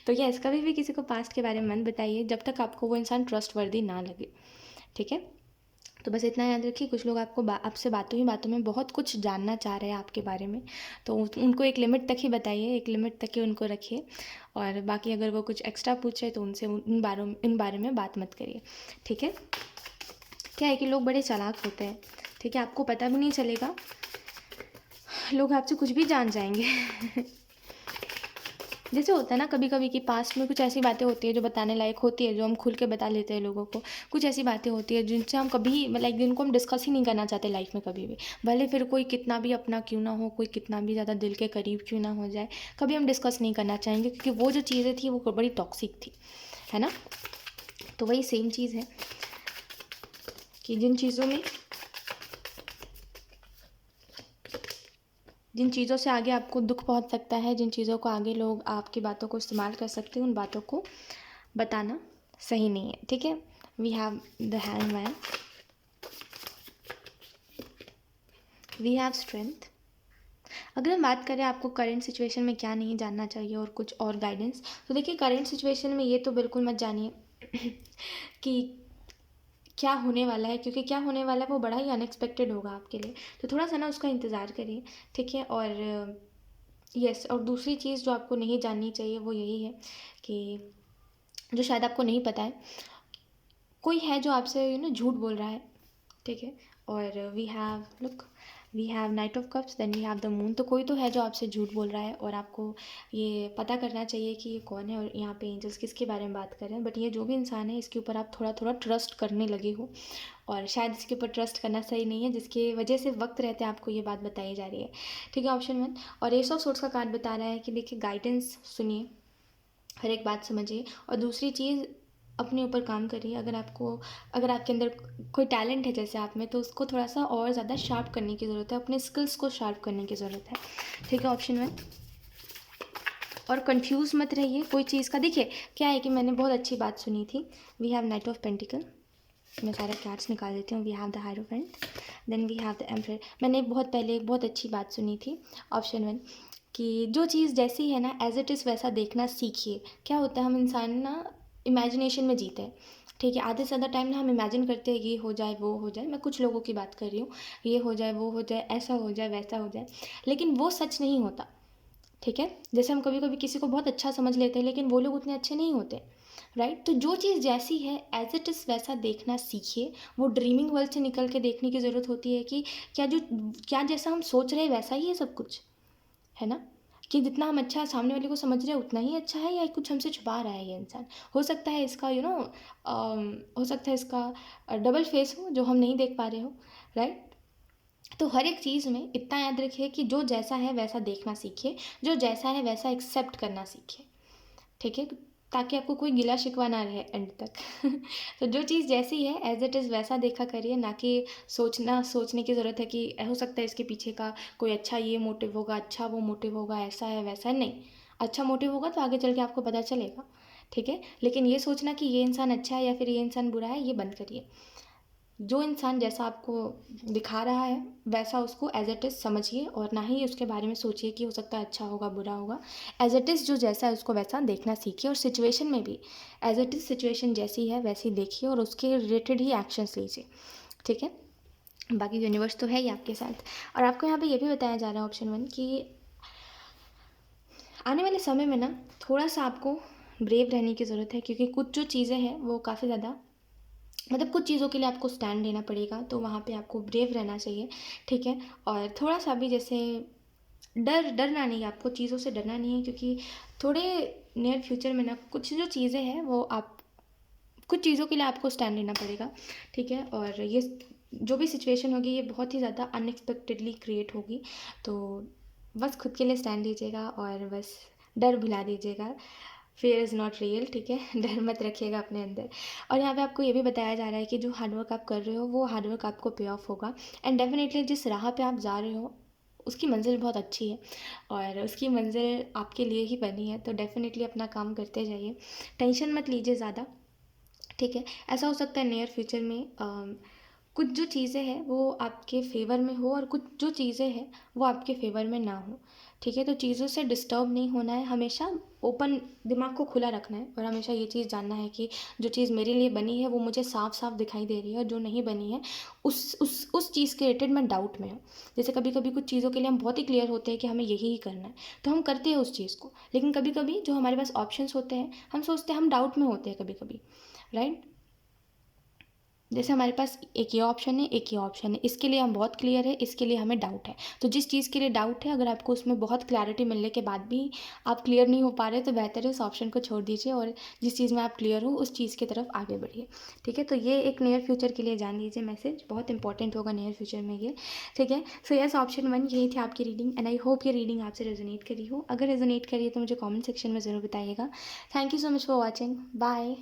तो यस, कभी भी किसी को पास्ट के बारे में मत बताइए जब तक आपको वो इंसान ट्रस्टवर्दी ना लगे, ठीक है। तो बस इतना याद रखिए, कुछ लोग आपसे बातों ही बातों में बहुत कुछ जानना चाह रहे हैं आपके बारे में, तो उनको एक लिमिट तक ही बताइए, एक लिमिट तक ही उनको रखिए, और बाकी अगर वो कुछ एक्स्ट्रा पूछे तो उनसे इन बारे में बात मत करिए, ठीक है। क्या है कि लोग बड़े चालाक होते हैं, ठीक है, आपको पता भी नहीं चलेगा, लोग आपसे कुछ भी जान जाएंगे जैसे होता है ना कभी कभी कि पास्ट में कुछ ऐसी बातें होती है जो बताने लायक होती है, जो हम खुल के बता लेते हैं लोगों को। कुछ ऐसी बातें होती है जिनसे हम कभी लाइक जिनको हम डिस्कस ही नहीं करना चाहते लाइफ में कभी भी, भले फिर कोई कितना भी अपना क्यों ना हो, कोई कितना भी ज़्यादा दिल के करीब क्यों ना हो जाए, कभी हम डिस्कस नहीं करना चाहेंगे, क्योंकि वो जो चीज़ें थी वो बड़ी टॉक्सिक थी, है ना। तो वही सेम चीज़ है कि जिन चीज़ों से आगे आपको दुख पहुंच सकता है, जिन चीज़ों को आगे लोग आपकी बातों को इस्तेमाल कर सकते हैं, उन बातों को बताना सही नहीं है, ठीक है। We have the hangman, we have strength. अगर हम बात करें आपको करंट सिचुएशन में क्या नहीं जानना चाहिए और कुछ और गाइडेंस, तो देखिए करंट सिचुएशन में ये तो बिल्कुल मत जानिए कि क्या होने वाला है, क्योंकि क्या होने वाला है वो बड़ा ही अनएक्सपेक्टेड होगा आपके लिए, तो थोड़ा सा ना उसका इंतज़ार करिए, ठीक है। और यस, और दूसरी चीज़ जो आपको नहीं जाननी चाहिए वो यही है कि जो शायद आपको नहीं पता है, कोई है जो आपसे झूठ बोल रहा है, ठीक है। और we have knight of cups, then we have the moon, तो कोई तो है जो आपसे झूठ बोल रहा है, और आपको ये पता करना चाहिए कि ये कौन है और यहाँ पे एंजल्स किसके बारे में बात कर रहे हैं। बट ये जो भी इंसान है इसके ऊपर आप थोड़ा थोड़ा ट्रस्ट करने लगे हो, और शायद इसके ऊपर ट्रस्ट करना सही नहीं है, जिसकी वजह से वक्त रहते आपको ये बात बताई जा रही है, ठीक है। ऑप्शन 1, और एस ऑफ सोर्ट्स का कार्ड बता रहा है कि देखिए गाइडेंस सुनिए, हर एक बात समझिए, और दूसरी चीज़ अपने ऊपर काम करिए। अगर आपके अंदर कोई टैलेंट है जैसे आप में, तो उसको थोड़ा सा और ज़्यादा शार्प करने की ज़रूरत है, अपने स्किल्स को शार्प करने की ज़रूरत है, ठीक है। ऑप्शन 1, और कंफ्यूज मत रहिए कोई चीज़ का। देखिए क्या है कि मैंने बहुत अच्छी बात सुनी थी, we have knight of pentacle, मैं सारे कार्ड्स निकाल देती हूँ, we have the hierophant, then we have the emperor. मैंने बहुत पहले एक बहुत अच्छी बात सुनी थी, ऑप्शन 1, कि जो चीज़ जैसी है ना एज इट इज़ वैसा देखना सीखिए। क्या होता है, हम इंसान ना इमेजिनेशन में जीते हैं, ठीक है। आधे से ज़्यादा टाइम ना हम इमेजिन करते हैं ये हो जाए वो हो जाए, मैं कुछ लोगों की बात कर रही हूँ, ये हो जाए वो हो जाए, ऐसा हो जाए वैसा हो जाए, लेकिन वो सच नहीं होता, ठीक है। जैसे हम कभी कभी किसी को बहुत अच्छा समझ लेते हैं लेकिन वो लोग उतने अच्छे नहीं होते, राइट। तो जो चीज़ जैसी है एज इट इज़ वैसा देखना सीखिए। वो ड्रीमिंग वर्ल्ड से निकल के देखने की ज़रूरत होती है कि क्या जैसा हम सोच रहे हैं वैसा ही है सब कुछ, है ना। कि जितना हम अच्छा सामने वाले को समझ रहे हैं उतना ही अच्छा है, या कुछ हमसे छुपा रहा है ये इंसान। हो सकता है इसका हो सकता है इसका डबल फेस हो जो हम नहीं देख पा रहे हो, राइट। तो हर एक चीज़ में इतना याद रखिए कि जो जैसा है वैसा देखना सीखिए, जो जैसा है वैसा एक्सेप्ट करना सीखिए, ठीक है, ताकि आपको कोई गिला शिकवा ना रहे एंड तक तो जो चीज़ जैसी है एज इट इज़ वैसा देखा करिए, ना कि सोचने की ज़रूरत है कि हो सकता है इसके पीछे का कोई अच्छा ये मोटिव होगा, अच्छा वो मोटिव होगा, ऐसा है वैसा है, नहीं। अच्छा मोटिव होगा तो आगे चल के आपको पता चलेगा, ठीक है। लेकिन ये सोचना कि ये इंसान अच्छा है या फिर ये इंसान बुरा है, ये बंद करिए। जो इंसान जैसा आपको दिखा रहा है वैसा उसको एज इट इज़ समझिए, और ना ही उसके बारे में सोचिए कि हो सकता है अच्छा होगा बुरा होगा। एज इट इज़ जो जैसा है उसको वैसा देखना सीखिए, और सिचुएशन में भी एज इट इज़ सिचुएशन जैसी है वैसी देखिए और उसके रिलेटेड ही एक्शंस लीजिए, ठीक है। बाकी यूनिवर्स तो है ही आपके साथ। और आपको यहाँ पे ये भी बताया जा रहा है ऑप्शन 1 कि आने वाले समय में ना थोड़ा सा आपको ब्रेव रहने की ज़रूरत है, क्योंकि कुछ जो चीज़ें हैं वो काफ़ी ज़्यादा मतलब कुछ चीज़ों के लिए आपको स्टैंड लेना पड़ेगा, तो वहाँ पे आपको ब्रेव रहना चाहिए, ठीक है। और थोड़ा सा भी जैसे डरना नहीं है, आपको चीज़ों से डरना नहीं है, क्योंकि थोड़े नियर फ्यूचर में ना कुछ जो चीज़ें हैं वो आप कुछ चीज़ों के लिए आपको स्टैंड लेना पड़ेगा, ठीक है। और ये जो भी सिचुएशन होगी ये बहुत ही ज़्यादा अनएक्सपेक्टेडली क्रिएट होगी, तो बस खुद के लिए स्टैंड लीजिएगा और बस डर भुला दीजिएगा। फेयर इज़ नॉट रियल, ठीक है डर मत रखिएगा अपने अंदर। और यहाँ पे आपको ये भी बताया जा रहा है कि जो हार्डवर्क आप कर रहे हो वो हार्डवर्क आपको पे ऑफ होगा, एंड डेफिनेटली जिस राह पे आप जा रहे हो उसकी मंज़िल बहुत अच्छी है और उसकी मंज़िल आपके लिए ही बनी है, तो डेफ़िनेटली अपना काम करते जाइए, टेंशन मत लीजिए ज़्यादा, ठीक है। ऐसा हो सकता है नियर फ्यूचर में कुछ जो चीज़ें हैं वो आपके फेवर में हो और कुछ जो चीज़ें हैं वो आपके फेवर में ना हो, ठीक है। तो चीज़ों से डिस्टर्ब नहीं होना है, हमेशा ओपन दिमाग को खुला रखना है और हमेशा ये चीज़ जानना है कि जो चीज़ मेरे लिए बनी है वो मुझे साफ साफ दिखाई दे रही है, और जो नहीं बनी है उस चीज़ के रिलेटेड मैं डाउट में हूँ। जैसे कभी कभी कुछ चीज़ों के लिए हम बहुत ही क्लियर होते हैं कि हमें यही ही करना है, तो हम करते हैं उस चीज़ को, लेकिन कभी कभी जो हमारे पास ऑप्शंस होते हैं हम सोचते हैं, हम डाउट में होते हैं कभी कभी, राइट। जैसे हमारे पास एक ये ऑप्शन है, एक ये ऑप्शन है, इसके लिए हम बहुत क्लियर है, इसके लिए हमें डाउट है। तो जिस चीज़ के लिए डाउट है, अगर आपको उसमें बहुत क्लैरिटी मिलने के बाद भी आप क्लियर नहीं हो पा रहे, तो बेहतर है उस ऑप्शन को छोड़ दीजिए और जिस चीज़ में आप क्लियर हो उस चीज़ की तरफ आगे बढ़िए, ठीक है। तो ये एक नियर फ्यूचर के लिए जान लीजिए, मैसेज बहुत इंपॉर्टेंट होगा नियर फ्यूचर में ये, ठीक है। सो यस, ऑप्शन 1 यही थी आपकी रीडिंग, एंड आई होप ये रीडिंग आपसे रेजोनेट करी हो। अगर रेजोनेट करी है तो मुझे कॉमेंट सेक्शन में ज़रूर बताइएगा। Thank you so much for watching, bye.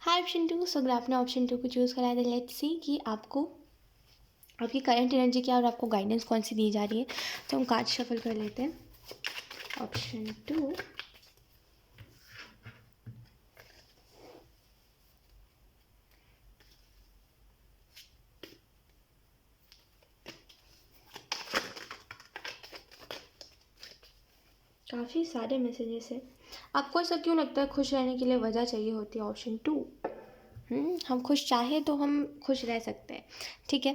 हाँ, ऑप्शन 2, सो अगर आपने ऑप्शन 2 को चूज़ करा है तो लेट्स सी कि आपको आपकी करंट एनर्जी क्या है और आपको गाइडेंस कौन सी दी जा रही है। तो हम कार्ड शफल कर लेते हैं। ऑप्शन 2, काफ़ी सारे मैसेजेस है। आपको ऐसा क्यों लगता है खुश रहने के लिए वजह चाहिए होती है? ऑप्शन 2, हम खुश चाहे तो हम खुश रह सकते हैं, ठीक है।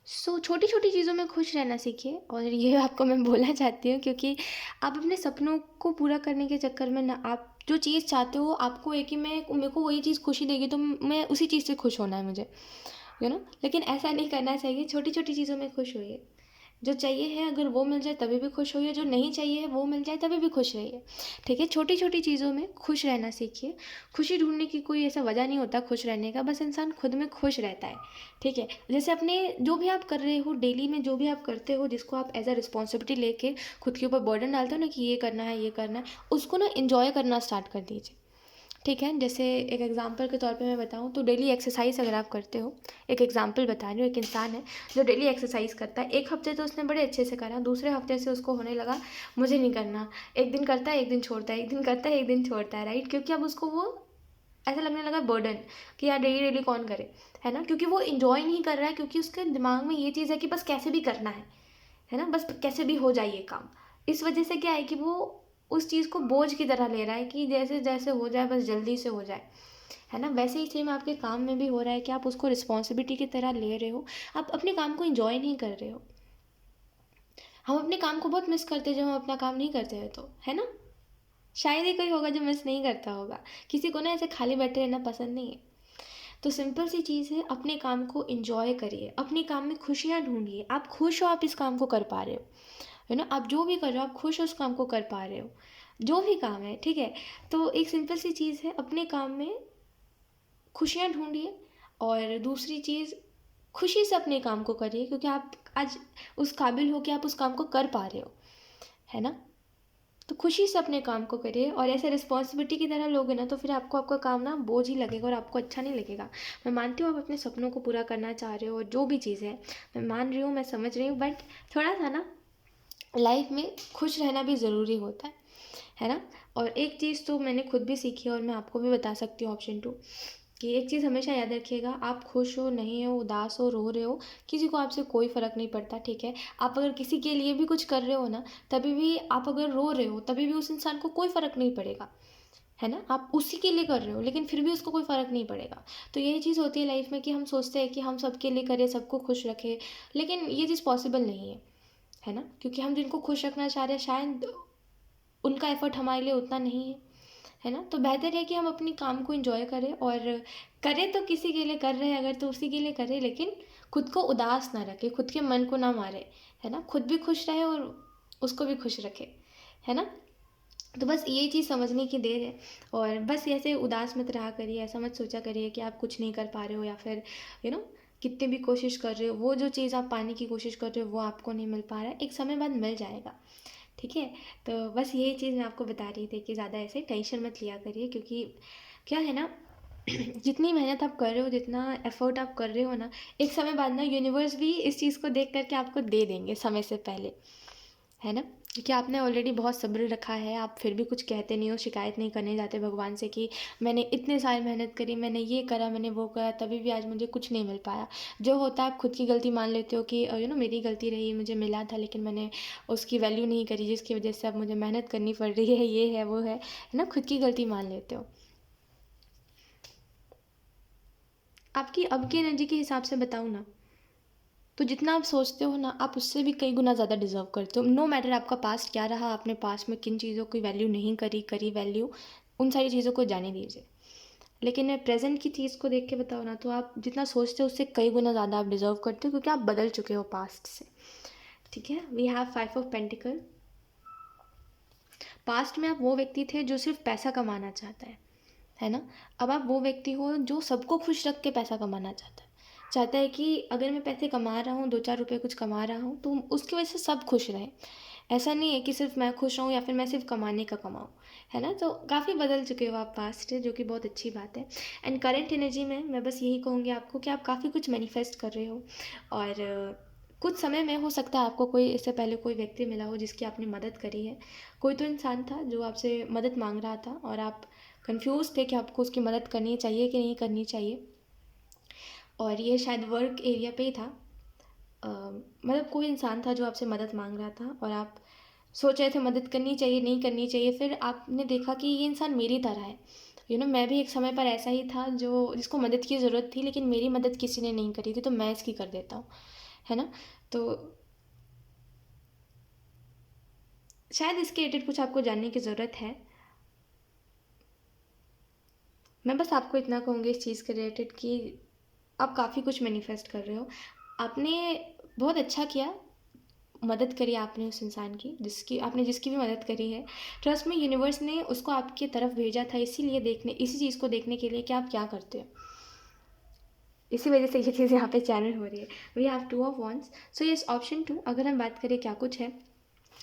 सो छोटी छोटी चीज़ों में खुश रहना सीखिए, और ये आपको मैं बोलना चाहती हूँ क्योंकि आप अपने सपनों को पूरा करने के चक्कर में ना, आप जो चीज़ चाहते हो आपको एक ही मैं मेरे को वही चीज़ खुशी देगी तो मैं उसी चीज़ से खुश होना है मुझे, लेकिन ऐसा नहीं करना चाहिए। छोटी छोटी चीज़ों में खुश होइए, जो चाहिए है अगर वो मिल जाए तभी भी खुश होइए, जो नहीं चाहिए है वो मिल जाए तभी भी खुश रहिए, ठीक है। छोटी छोटी चीज़ों में खुश रहना सीखिए। खुशी ढूंढने की कोई ऐसा वजह नहीं होता खुश रहने का, बस इंसान खुद में खुश रहता है, ठीक है। जैसे अपने जो भी आप कर रहे हो डेली में, जो भी आप करते हो जिसको आप एज अ रिस्पॉन्सिबिलिटी लेके खुद के ऊपर बर्डन डालते हो ना कि ये करना है ये करना है, उसको ना इन्जॉय करना स्टार्ट कर दीजिए, ठीक है। जैसे एक एग्जांपल के तौर पे मैं बताऊँ तो डेली एक्सरसाइज अगर आप करते हो, एक एग्जांपल बता रही हूँ, एक इंसान है जो डेली एक्सरसाइज करता है, एक हफ्ते तो उसने बड़े अच्छे से करा, दूसरे हफ्ते से उसको होने लगा मुझे नहीं करना, एक दिन करता है एक दिन छोड़ता है, एक दिन करता है एक दिन छोड़ता है, राइट। क्योंकि अब उसको वो ऐसा लगने लगा बर्डन कि यार डेली डेली कौन करे, है ना। क्योंकि वो इन्जॉय नहीं कर रहा है, क्योंकि उसके दिमाग में ये चीज़ है कि बस कैसे भी करना है ना, बस कैसे भी हो जाए ये काम। इस वजह से क्या है कि वो उस चीज़ को बोझ की तरह ले रहा है कि जैसे जैसे हो जाए बस जल्दी से हो जाए, है ना। वैसे ही सेम आपके काम में भी हो रहा है कि आप उसको रिस्पॉन्सिबिलिटी की तरह ले रहे हो, आप अपने काम को इंजॉय नहीं कर रहे हो। हम अपने काम को बहुत मिस करते हैं जब हम अपना काम नहीं करते हैं, तो है ना। शायद ही कोई होगा जो मिस नहीं करता होगा, किसी को ना ऐसे खाली बैठे रहना पसंद नहीं है। तो सिंपल सी चीज़ है, अपने काम को इंजॉय करिए, अपने काम में खुशियाँ ढूंढिए। आप खुश हो, आप इस काम को कर पा रहे हो, है ना। आप जो भी कर रहे हो आप खुश हो उस काम को कर पा रहे हो, जो भी काम है, ठीक है। तो एक सिंपल सी चीज़ है, अपने काम में खुशियाँ ढूंढिए, और दूसरी चीज़ खुशी से अपने काम को करिए, क्योंकि आप आज उस काबिल हो कि आप उस काम को कर पा रहे हो, है ना। तो खुशी से अपने काम को करिए, और ऐसे रिस्पॉन्सिबिलिटी की तरह लोगे ना तो फिर आपको आपका काम ना बोझ ही लगेगा और आपको अच्छा नहीं लगेगा। मैं मानती हूँ आप अपने सपनों को पूरा करना चाह रहे हो और जो भी चीज़ है मैं मान रही हूँ, मैं समझ रही हूँ, बट थोड़ा सा ना लाइफ में खुश रहना भी ज़रूरी होता है ना। और एक चीज़ तो मैंने खुद भी सीखी है और मैं आपको भी बता सकती हूँ, ऑप्शन 2, कि एक चीज़ हमेशा याद रखिएगा, आप खुश हो नहीं हो, उदास हो, रो रहे हो, किसी को आपसे कोई फ़र्क नहीं पड़ता, ठीक है। आप अगर किसी के लिए भी कुछ कर रहे हो ना, तभी भी आप अगर रो रहे हो तभी भी उस इंसान को कोई फ़र्क नहीं पड़ेगा, है ना। आप उसी के लिए कर रहे हो लेकिन फिर भी उसको कोई फ़र्क नहीं पड़ेगा। तो यही चीज़ होती है लाइफ में कि हम सोचते हैं कि हम सबके लिए करें, सबको खुश रखें, लेकिन ये चीज़ पॉसिबल नहीं है ना। क्योंकि हम जिनको खुश रखना चाह रहे हैं शायद उनका एफर्ट हमारे लिए उतना नहीं है ना। तो बेहतर है कि हम अपने काम को एंजॉय करें, और करें तो किसी के लिए कर रहे हैं अगर तो उसी के लिए करें, लेकिन खुद को उदास ना रखे, खुद के मन को ना मारे, है ना। खुद भी खुश रहे और उसको भी खुश रखे, है ना। तो बस ये चीज़ समझने की देर है, और बस ऐसे उदास मत रहा करिए, ऐसा मत सोचा करिए कि आप कुछ नहीं कर पा रहे हो, या फिर यू नो कितने भी कोशिश कर रहे हो वो जो चीज़ आप पाने की कोशिश कर रहे हो वो आपको नहीं मिल पा रहा है, एक समय बाद मिल जाएगा, ठीक है। तो बस यही चीज़ मैं आपको बता रही थी कि ज़्यादा ऐसे टेंशन मत लिया करिए, क्योंकि क्या है ना, जितनी मेहनत आप कर रहे हो, जितना एफर्ट आप कर रहे हो ना, एक समय बाद ना यूनिवर्स भी इस चीज़ को देख करके आपको दे देंगे समय से पहले, है ना। क्योंकि आपने ऑलरेडी बहुत सब्र रखा है, आप फिर भी कुछ कहते नहीं हो, शिकायत नहीं करने जाते भगवान से कि मैंने इतने साल मेहनत करी, मैंने ये करा, मैंने वो करा, तभी भी आज मुझे कुछ नहीं मिल पाया। जो होता है आप खुद की गलती मान लेते हो कि मेरी गलती रही, मुझे मिला था लेकिन मैंने उसकी वैल्यू नहीं करी, जिसकी वजह से अब मुझे मेहनत करनी पड़ रही है, ये है वो है ना, खुद की गलती मान लेते हो। आपकी अब की एनर्जी के हिसाब से बताऊँ ना, तो जितना आप सोचते हो ना, आप उससे भी कई गुना ज़्यादा डिज़र्व करते हो। नो मैटर आपका पास्ट क्या रहा, आपने पास्ट में किन चीज़ों की वैल्यू नहीं करी, करी वैल्यू, उन सारी चीज़ों को जाने दीजिए। लेकिन मैं प्रेजेंट की चीज़ को देख के बताऊँ ना, तो आप जितना सोचते हो उससे कई गुना ज़्यादा आप डिज़र्व करते हो, क्योंकि आप बदल चुके हो पास्ट से। ठीक है, we have 5 of pentacle. Past में आप वो व्यक्ति थे जो सिर्फ पैसा कमाना चाहता है ना। अब आप वो व्यक्ति हो जो सबको खुश रख के पैसा कमाना चाहता है कि अगर मैं पैसे कमा रहा हूँ, 2-4 रुपये कुछ कमा रहा हूँ, तो उसकी वजह से सब खुश रहें। ऐसा नहीं है कि सिर्फ मैं खुश रहूँ या फिर मैं सिर्फ कमाने का कमाऊँ, है ना। तो काफ़ी बदल चुके हो आप पास्ट से, जो कि बहुत अच्छी बात है। एंड करंट एनर्जी में मैं बस यही कहूँगी आपको कि आप काफ़ी कुछ मैनिफेस्ट कर रहे हो, और कुछ समय में हो सकता है आपको कोई इससे पहले कोई व्यक्ति मिला हो जिसकी आपने मदद करी है। कोई तो इंसान था जो आपसे मदद मांग रहा था और आप कंफ्यूज थे कि आपको उसकी मदद करनी चाहिए कि नहीं करनी चाहिए, और ये शायद वर्क एरिया पे ही था। मतलब कोई इंसान था जो आपसे मदद मांग रहा था और आप सोच रहे थे मदद करनी चाहिए नहीं करनी चाहिए, फिर आपने देखा कि ये इंसान मेरी तरह है। मैं भी एक समय पर ऐसा ही था जो जिसको मदद की ज़रूरत थी, लेकिन मेरी मदद किसी ने नहीं करी थी, तो मैं इसकी कर देता हूँ, है ना। तो शायद इसके रिलेटेड कुछ आपको जानने की ज़रूरत है। मैं बस आपको इतना कहूँगी इस चीज़ के रिलेटेड कि आप काफ़ी कुछ मैनिफेस्ट कर रहे हो। आपने बहुत अच्छा किया, मदद करी आपने उस इंसान की, जिसकी भी मदद करी है। ट्रस्ट में यूनिवर्स ने उसको आपकी तरफ भेजा था, इसी चीज़ को देखने के लिए कि आप क्या करते हो। इसी वजह से ये चीज़ यहाँ पे चैनल हो रही है। We have 2 of wands, so yes, option 2 अगर हम बात करें क्या कुछ है,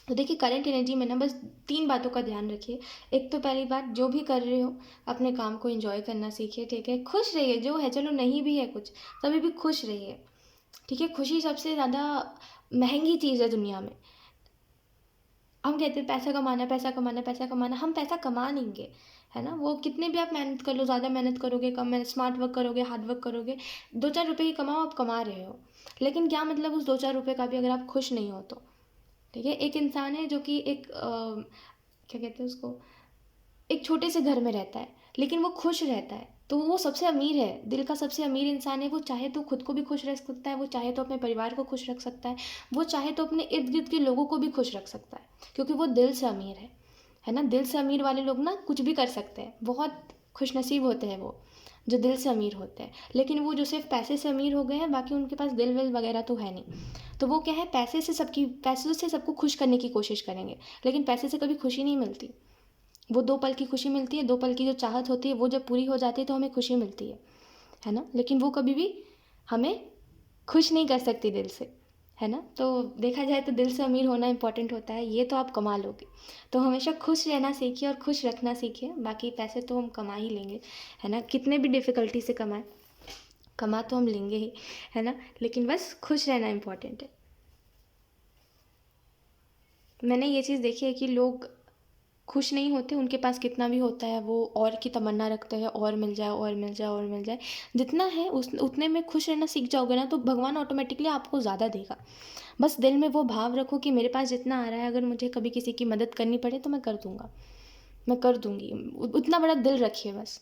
तो देखिए करंट एनर्जी में ना बस 3 बातों का ध्यान रखिए। एक तो पहली बात, जो भी कर रहे हो अपने काम को एंजॉय करना सीखिए, ठीक है। खुश रहिए, जो है चलो नहीं भी है कुछ, तभी भी खुश रहिए, ठीक है। खुशी सबसे ज़्यादा महंगी चीज़ है दुनिया में। हम कहते हैं पैसा कमाना, पैसा कमाना, पैसा कमाना, हम पैसा कमा लेंगे, है ना। वो कितने भी आप मेहनत कर लो, ज़्यादा मेहनत करोगे, कम मेहनत, स्मार्ट वर्क करोगे, हार्ड वर्क करोगे, 2-4 रुपये ही कमाओ, आप कमा रहे हो। लेकिन क्या मतलब उस 2-4 रुपये का भी अगर आप खुश नहीं हो तो, ठीक है। एक इंसान है जो कि क्या कहते हैं उसको, एक छोटे से घर में रहता है लेकिन वो खुश रहता है, तो वो सबसे अमीर है, दिल का सबसे अमीर इंसान है। वो चाहे तो खुद को भी खुश रख सकता है, वो चाहे तो अपने परिवार को खुश रख सकता है, वो चाहे तो अपने इर्द गिर्द के लोगों को भी खुश रख सकता है, क्योंकि वो दिल से अमीर है ना। दिल से अमीर वाले लोग ना कुछ भी कर सकते हैं, बहुत खुशनसीब होते हैं वो जो दिल से अमीर होते हैं। लेकिन वो जो सिर्फ पैसे से अमीर हो गए हैं, बाकी उनके पास दिल विल वगैरह तो है नहीं, तो वो क्या है, पैसों से सबको खुश करने की कोशिश करेंगे, लेकिन पैसे से कभी खुशी नहीं मिलती। वो 2 पल की खुशी मिलती है, 2 पल की जो चाहत होती है वो जब पूरी हो जाती है तो हमें खुशी मिलती है ना। लेकिन वो कभी भी हमें खुश नहीं कर सकती दिल से, है ना। तो देखा जाए तो दिल से अमीर होना इंपॉर्टेंट होता है, ये तो आप कमा लोगे। तो हमेशा खुश रहना सीखिए और खुश रखना सीखिए, बाकी पैसे तो हम कमा ही लेंगे, है ना। कितने भी डिफ़िकल्टी से कमा तो हम लेंगे ही, है ना। लेकिन बस खुश रहना इम्पॉर्टेंट है। मैंने ये चीज़ देखी है कि लोग खुश नहीं होते, उनके पास कितना भी होता है वो और की तमन्ना रखते हैं, और मिल जाए और मिल जाए और मिल जाए। जितना है उतने में खुश रहना सीख जाओगे ना, तो भगवान ऑटोमेटिकली आपको ज़्यादा देगा। बस दिल में वो भाव रखो कि मेरे पास जितना आ रहा है, अगर मुझे कभी किसी की मदद करनी पड़े तो मैं कर दूँगा, मैं कर दूँगी। उतना बड़ा दिल रखिए बस,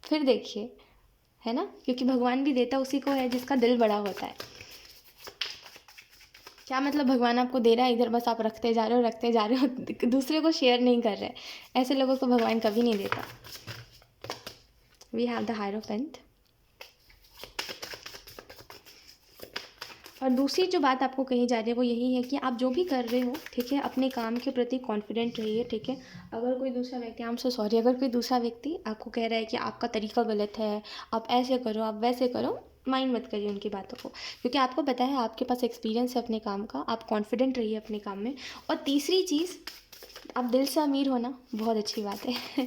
फिर देखिए, है ना। क्योंकि भगवान भी देता उसी को है जिसका दिल बड़ा होता है। क्या मतलब भगवान आपको दे रहा है, इधर बस आप रखते जा रहे हो, दूसरे को शेयर नहीं कर रहे। ऐसे लोगों को भगवान कभी नहीं देता। We have the hierophant. और दूसरी जो बात आपको कही जा रही है वो यही है कि आप जो भी कर रहे हो, ठीक है, अपने काम के प्रति कॉन्फिडेंट रहिए, ठीक है। अगर कोई दूसरा व्यक्ति, आई एम सो सॉरी, अगर कोई दूसरा व्यक्ति आपको कह रहा है कि आपका तरीका गलत है, आप ऐसे करो, आप वैसे करो, माइंड मत करिए उनकी बातों को, क्योंकि आपको पता है आपके पास एक्सपीरियंस है अपने काम का, आप कॉन्फिडेंट रहिए अपने काम में। और तीसरी चीज़, आप दिल से अमीर हो ना, बहुत अच्छी बात है।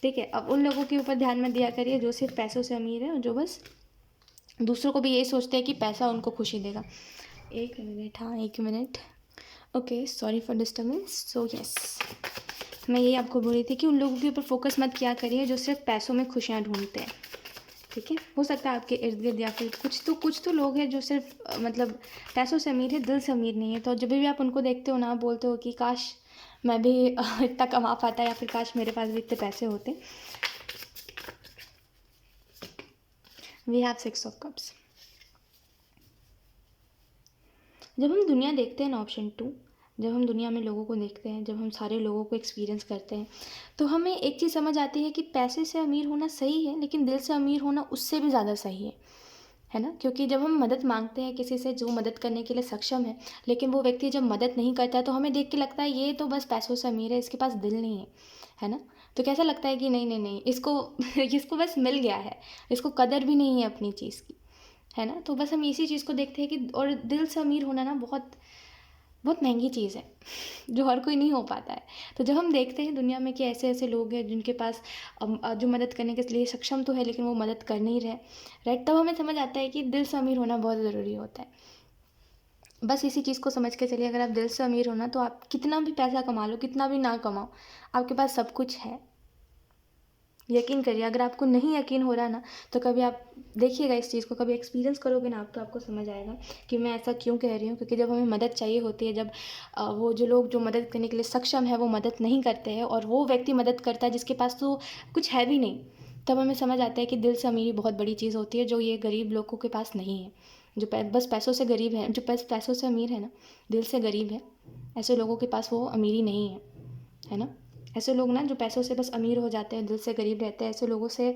ठीक है, अब उन लोगों के ऊपर ध्यान मत दिया करिए जो सिर्फ पैसों से अमीर है और जो बस दूसरों को भी यही सोचते हैं कि पैसा उनको खुशी देगा। एक मिनट, हाँ 1 minute. Okay, sorry for disturbance. So yes, मैं यही आपको बोल रही थी कि उन लोगों के ऊपर फोकस मत किया करिए जो सिर्फ पैसों में खुशियाँ ढूंढते हैं। ठीक है, हो सकता है आपके इर्द गिर्द या फिर कुछ तो लोग हैं जो सिर्फ मतलब पैसों से अमीर है, दिल से अमीर नहीं है। तो जब भी आप उनको देखते हो ना, आप बोलते हो कि काश मैं भी इतना कमा पाता, या फिर काश मेरे पास भी इतने पैसे होते। We have 6 of cups. जब हम दुनिया देखते हैं ना, ऑप्शन 2, जब हम दुनिया में लोगों को देखते हैं, जब हम सारे लोगों को एक्सपीरियंस करते हैं, तो हमें एक चीज़ समझ आती है कि पैसे से अमीर होना सही है, लेकिन दिल से अमीर होना उससे भी ज़्यादा सही है ना। क्योंकि जब हम मदद मांगते हैं किसी से जो मदद करने के लिए सक्षम है, लेकिन वो व्यक्ति जब मदद नहीं करता है, तो हमें देख के लगता है ये तो बस पैसों से अमीर है, इसके पास दिल नहीं है ना। तो कैसा लगता है कि नहीं नहीं नहीं, इसको इसको बस मिल गया है, इसको कदर भी नहीं है अपनी चीज़ की, है ना। तो बस हम इसी चीज़ को देखते हैं कि, और दिल से अमीर होना ना बहुत बहुत महंगी चीज़ है, जो हर कोई नहीं हो पाता है। तो जब हम देखते हैं दुनिया में कि ऐसे ऐसे लोग हैं जिनके पास जो मदद करने के लिए सक्षम तो है, लेकिन वो मदद कर नहीं रहे, राइट, तब हमें समझ आता है कि दिल से अमीर होना बहुत ज़रूरी होता है। बस इसी चीज़ को समझ के चलिए, अगर आप दिल से अमीर हो ना, तो आप कितना भी पैसा कमा लो, कितना भी ना कमाओ, आपके पास सब कुछ है। यकीन करिए, अगर आपको नहीं यकीन हो रहा ना, तो कभी आप देखिएगा इस चीज़ को, कभी एक्सपीरियंस करोगे ना आप, तो आपको समझ आएगा कि मैं ऐसा क्यों कह रही हूँ। क्योंकि जब हमें मदद चाहिए होती है, जब वो जो लोग जो मदद करने के लिए सक्षम है वो मदद नहीं करते हैं, और वो व्यक्ति मदद करता है जिसके पास तो कुछ है भी नहीं, तब हमें समझ आता है कि दिल से अमीरी बहुत बड़ी चीज़ होती है, जो ये गरीब लोगों के पास नहीं है। जो बस पैसों से गरीब है, जो पैसों से अमीर है ना, दिल से गरीब है, ऐसे लोगों के पास वो अमीरी नहीं है ना। ऐसे लोग ना जो पैसों से बस अमीर हो जाते हैं, दिल से गरीब रहते हैं, ऐसे लोगों से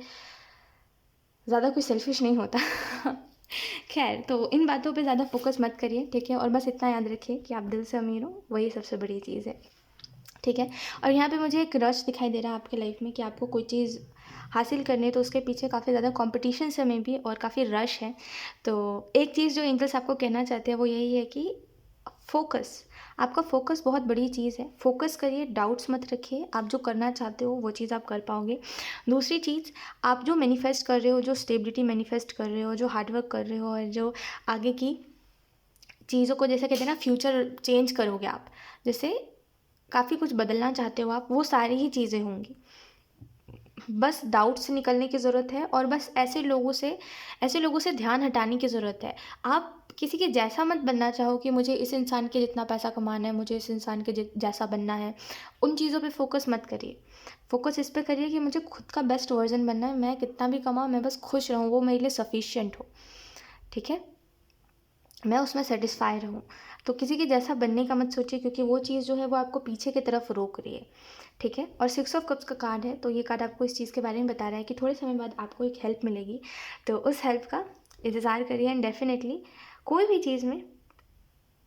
ज़्यादा कोई सेल्फिश नहीं होता। खैर, तो इन बातों पे ज़्यादा फोकस मत करिए, ठीक है। और बस इतना याद रखिए कि आप दिल से अमीर हो, वही सबसे बड़ी चीज़ है, ठीक है। और यहाँ पे मुझे एक रश दिखाई दे रहा है आपके लाइफ में कि आपको कोई चीज़ हासिल करनी है, तो उसके पीछे काफ़ी ज़्यादा कंपटीशन से में भी और काफ़ी रश है। तो एक चीज़ जो एंजल्स आपको कहना चाहते हैं वो यही है कि फोकस, आपका फोकस बहुत बड़ी चीज़ है। फोकस करिए, डाउट्स मत रखिए, आप जो करना चाहते हो वो चीज़ आप कर पाओगे। दूसरी चीज़, आप जो मैनिफेस्ट कर रहे हो, जो स्टेबिलिटी मैनिफेस्ट कर रहे हो, जो हार्डवर्क कर रहे हो, और जो आगे की चीज़ों को जैसे कहते हैं ना फ्यूचर चेंज करोगे आप, जैसे काफ़ी कुछ बदलना चाहते हो आप, वो सारी ही चीज़ें होंगी। बस डाउट से निकलने की ज़रूरत है, और बस ऐसे लोगों से ध्यान हटाने की ज़रूरत है। आप किसी के जैसा मत बनना चाहो कि मुझे इस इंसान के जितना पैसा कमाना है, मुझे इस इंसान के जैसा बनना है। उन चीज़ों पे फोकस मत करिए, फोकस इस पे करिए कि मुझे खुद का बेस्ट वर्जन बनना है। मैं कितना भी कमाऊँ, मैं बस खुश रहूँ, वो मेरे लिए सफिशिएंट हो, ठीक है, मैं उसमें सेटिस्फाई रहूँ। तो किसी के जैसा बनने का मत सोचिए, क्योंकि वो चीज़ जो है वो आपको पीछे की तरफ रोक रही है, ठीक है। और 6 ऑफ कप्स का कार्ड है, तो ये कार्ड आपको इस चीज़ के बारे में बता रहा है कि थोड़े समय बाद आपको एक हेल्प मिलेगी, तो उस हेल्प का इंतज़ार करिए। एंड डेफिनेटली कोई भी चीज़ में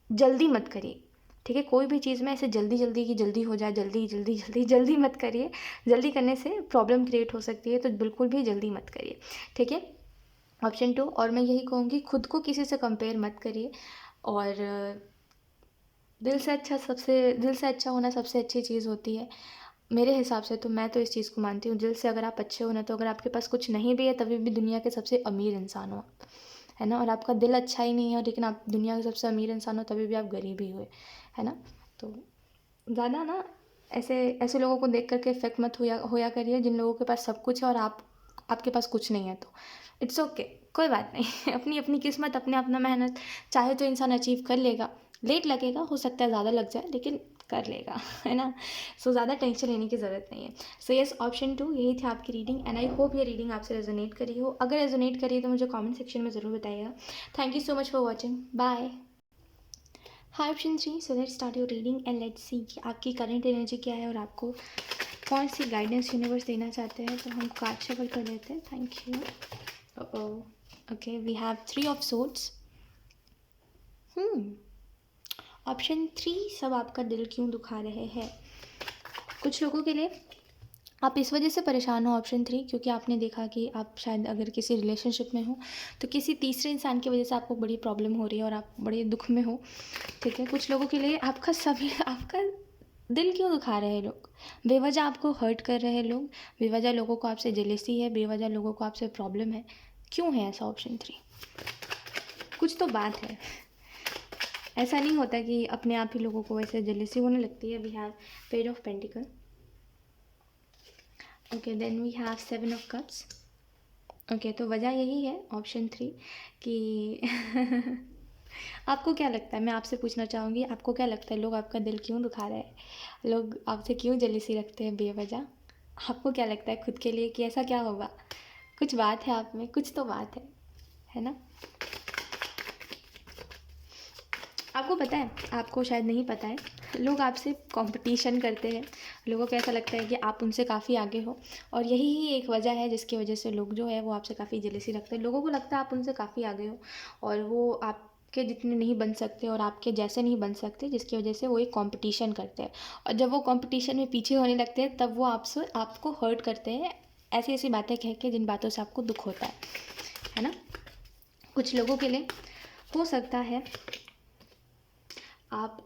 जल्दी मत करिए, ठीक है। कोई भी चीज़ में ऐसे जल्दी जल्दी की जल्दी हो जाए, जल्दी जल्दी जल्दी जल्दी मत करिए। जल्दी करने से प्रॉब्लम क्रिएट हो सकती है, तो बिल्कुल भी जल्दी मत करिए, ठीक है। ऑप्शन 2, और मैं यही कहूँगी, खुद को किसी से कंपेयर मत करिए, और दिल से अच्छा होना सबसे अच्छी चीज़ होती है मेरे हिसाब से। तो मैं तो इस चीज़ को मानती हूँ, दिल से अगर आप अच्छे हो ना, तो अगर आपके पास कुछ नहीं भी है तभी भी दुनिया के सबसे अमीर इंसान हो आप, है ना। और आपका दिल अच्छा ही नहीं है, लेकिन आप दुनिया के सबसे अमीर इंसान हो, तभी भी आप गरीब ही हुए, है ना। तो ज़्यादा ना ऐसे ऐसे लोगों को देख करके इफेक्ट मत होया करिए जिन लोगों के पास सब कुछ है और आपके पास कुछ नहीं है। तो इट्स ओके, कोई बात नहीं। अपनी अपनी किस्मत, अपने अपना मेहनत, चाहे तो इंसान अचीव कर लेगा। लेट लगेगा, हो सकता है ज़्यादा लग जाए, लेकिन कर लेगा, है ना। सो ज़्यादा टेंशन लेने की ज़रूरत नहीं है। सो यस, ऑप्शन 2 यही थी आपकी रीडिंग, एंड आई होप ये रीडिंग आपसे रेजोनेट करी हो। अगर रेजोनेट करी है तो मुझे कमेंट सेक्शन में ज़रूर बताइएगा। Thank you so much for watching, bye. Hi option 3, so let's start your reading and let's see कि आपकी करंट एनर्जी क्या है और आपको कौन सी गाइडेंस यूनिवर्स देना चाहते हैं। तो हम कार्ड शफल कर लेते हैं। Thank you. Okay, we have 3 of swords. Option 3, सब आपका दिल क्यों दुखा रहे हैं। कुछ लोगों के लिए आप इस वजह से परेशान हो ऑप्शन 3, क्योंकि आपने देखा कि आप शायद अगर किसी रिलेशनशिप में हो तो किसी तीसरे इंसान की वजह से आपको बड़ी प्रॉब्लम हो रही है और आप बड़े दुख में हो, ठीक है। कुछ लोगों के लिए आपका दिल क्यों दुखा रहे हैं लोग, बेवजह आपको हर्ट कर रहे हैं लोग, बेवजह लोगों को आपसे जेलेसी है, बेवजह लोगों को आपसे प्रॉब्लम है, क्यों है ऐसा? ऑप्शन 3, कुछ तो बात है। ऐसा नहीं होता कि अपने आप ही लोगों को ऐसे जेलेसी होने लगती है। We have page of pentacle, okay, then we have 7 of cups, okay. तो वजह यही है ऑप्शन 3 कि आपको क्या लगता है, मैं आपसे पूछना चाहूँगी, आपको क्या लगता है लोग आपका दिल क्यों दुखा रहे हैं, लोग आपसे क्यों जेलेसी रखते हैं बेवजह? आपको क्या लगता है खुद के लिए कि ऐसा क्या होगा? कुछ बात है आप में, कुछ तो बात है ना? आपको पता है, आपको शायद नहीं पता है, लोग आपसे कंपटीशन करते हैं, लोगों को ऐसा लगता है कि आप उनसे काफ़ी आगे हो, और यही ही एक वजह है जिसकी वजह से लोग जो है वो आपसे काफ़ी जेलेसी रखते हैं। लोगों को लगता है आप उनसे काफ़ी आगे हो और वो आपके जितने नहीं बन सकते और आपके जैसे नहीं बन सकते, जिसकी वजह से वो एक कंपटीशन करते हैं, और जब वो कंपटीशन में पीछे होने लगते हैं तब वो आपसे आपको हर्ट करते हैं, ऐसी ऐसी बातें कह के जिन बातों से आपको दुख होता है ना? कुछ लोगों के लिए हो सकता है आप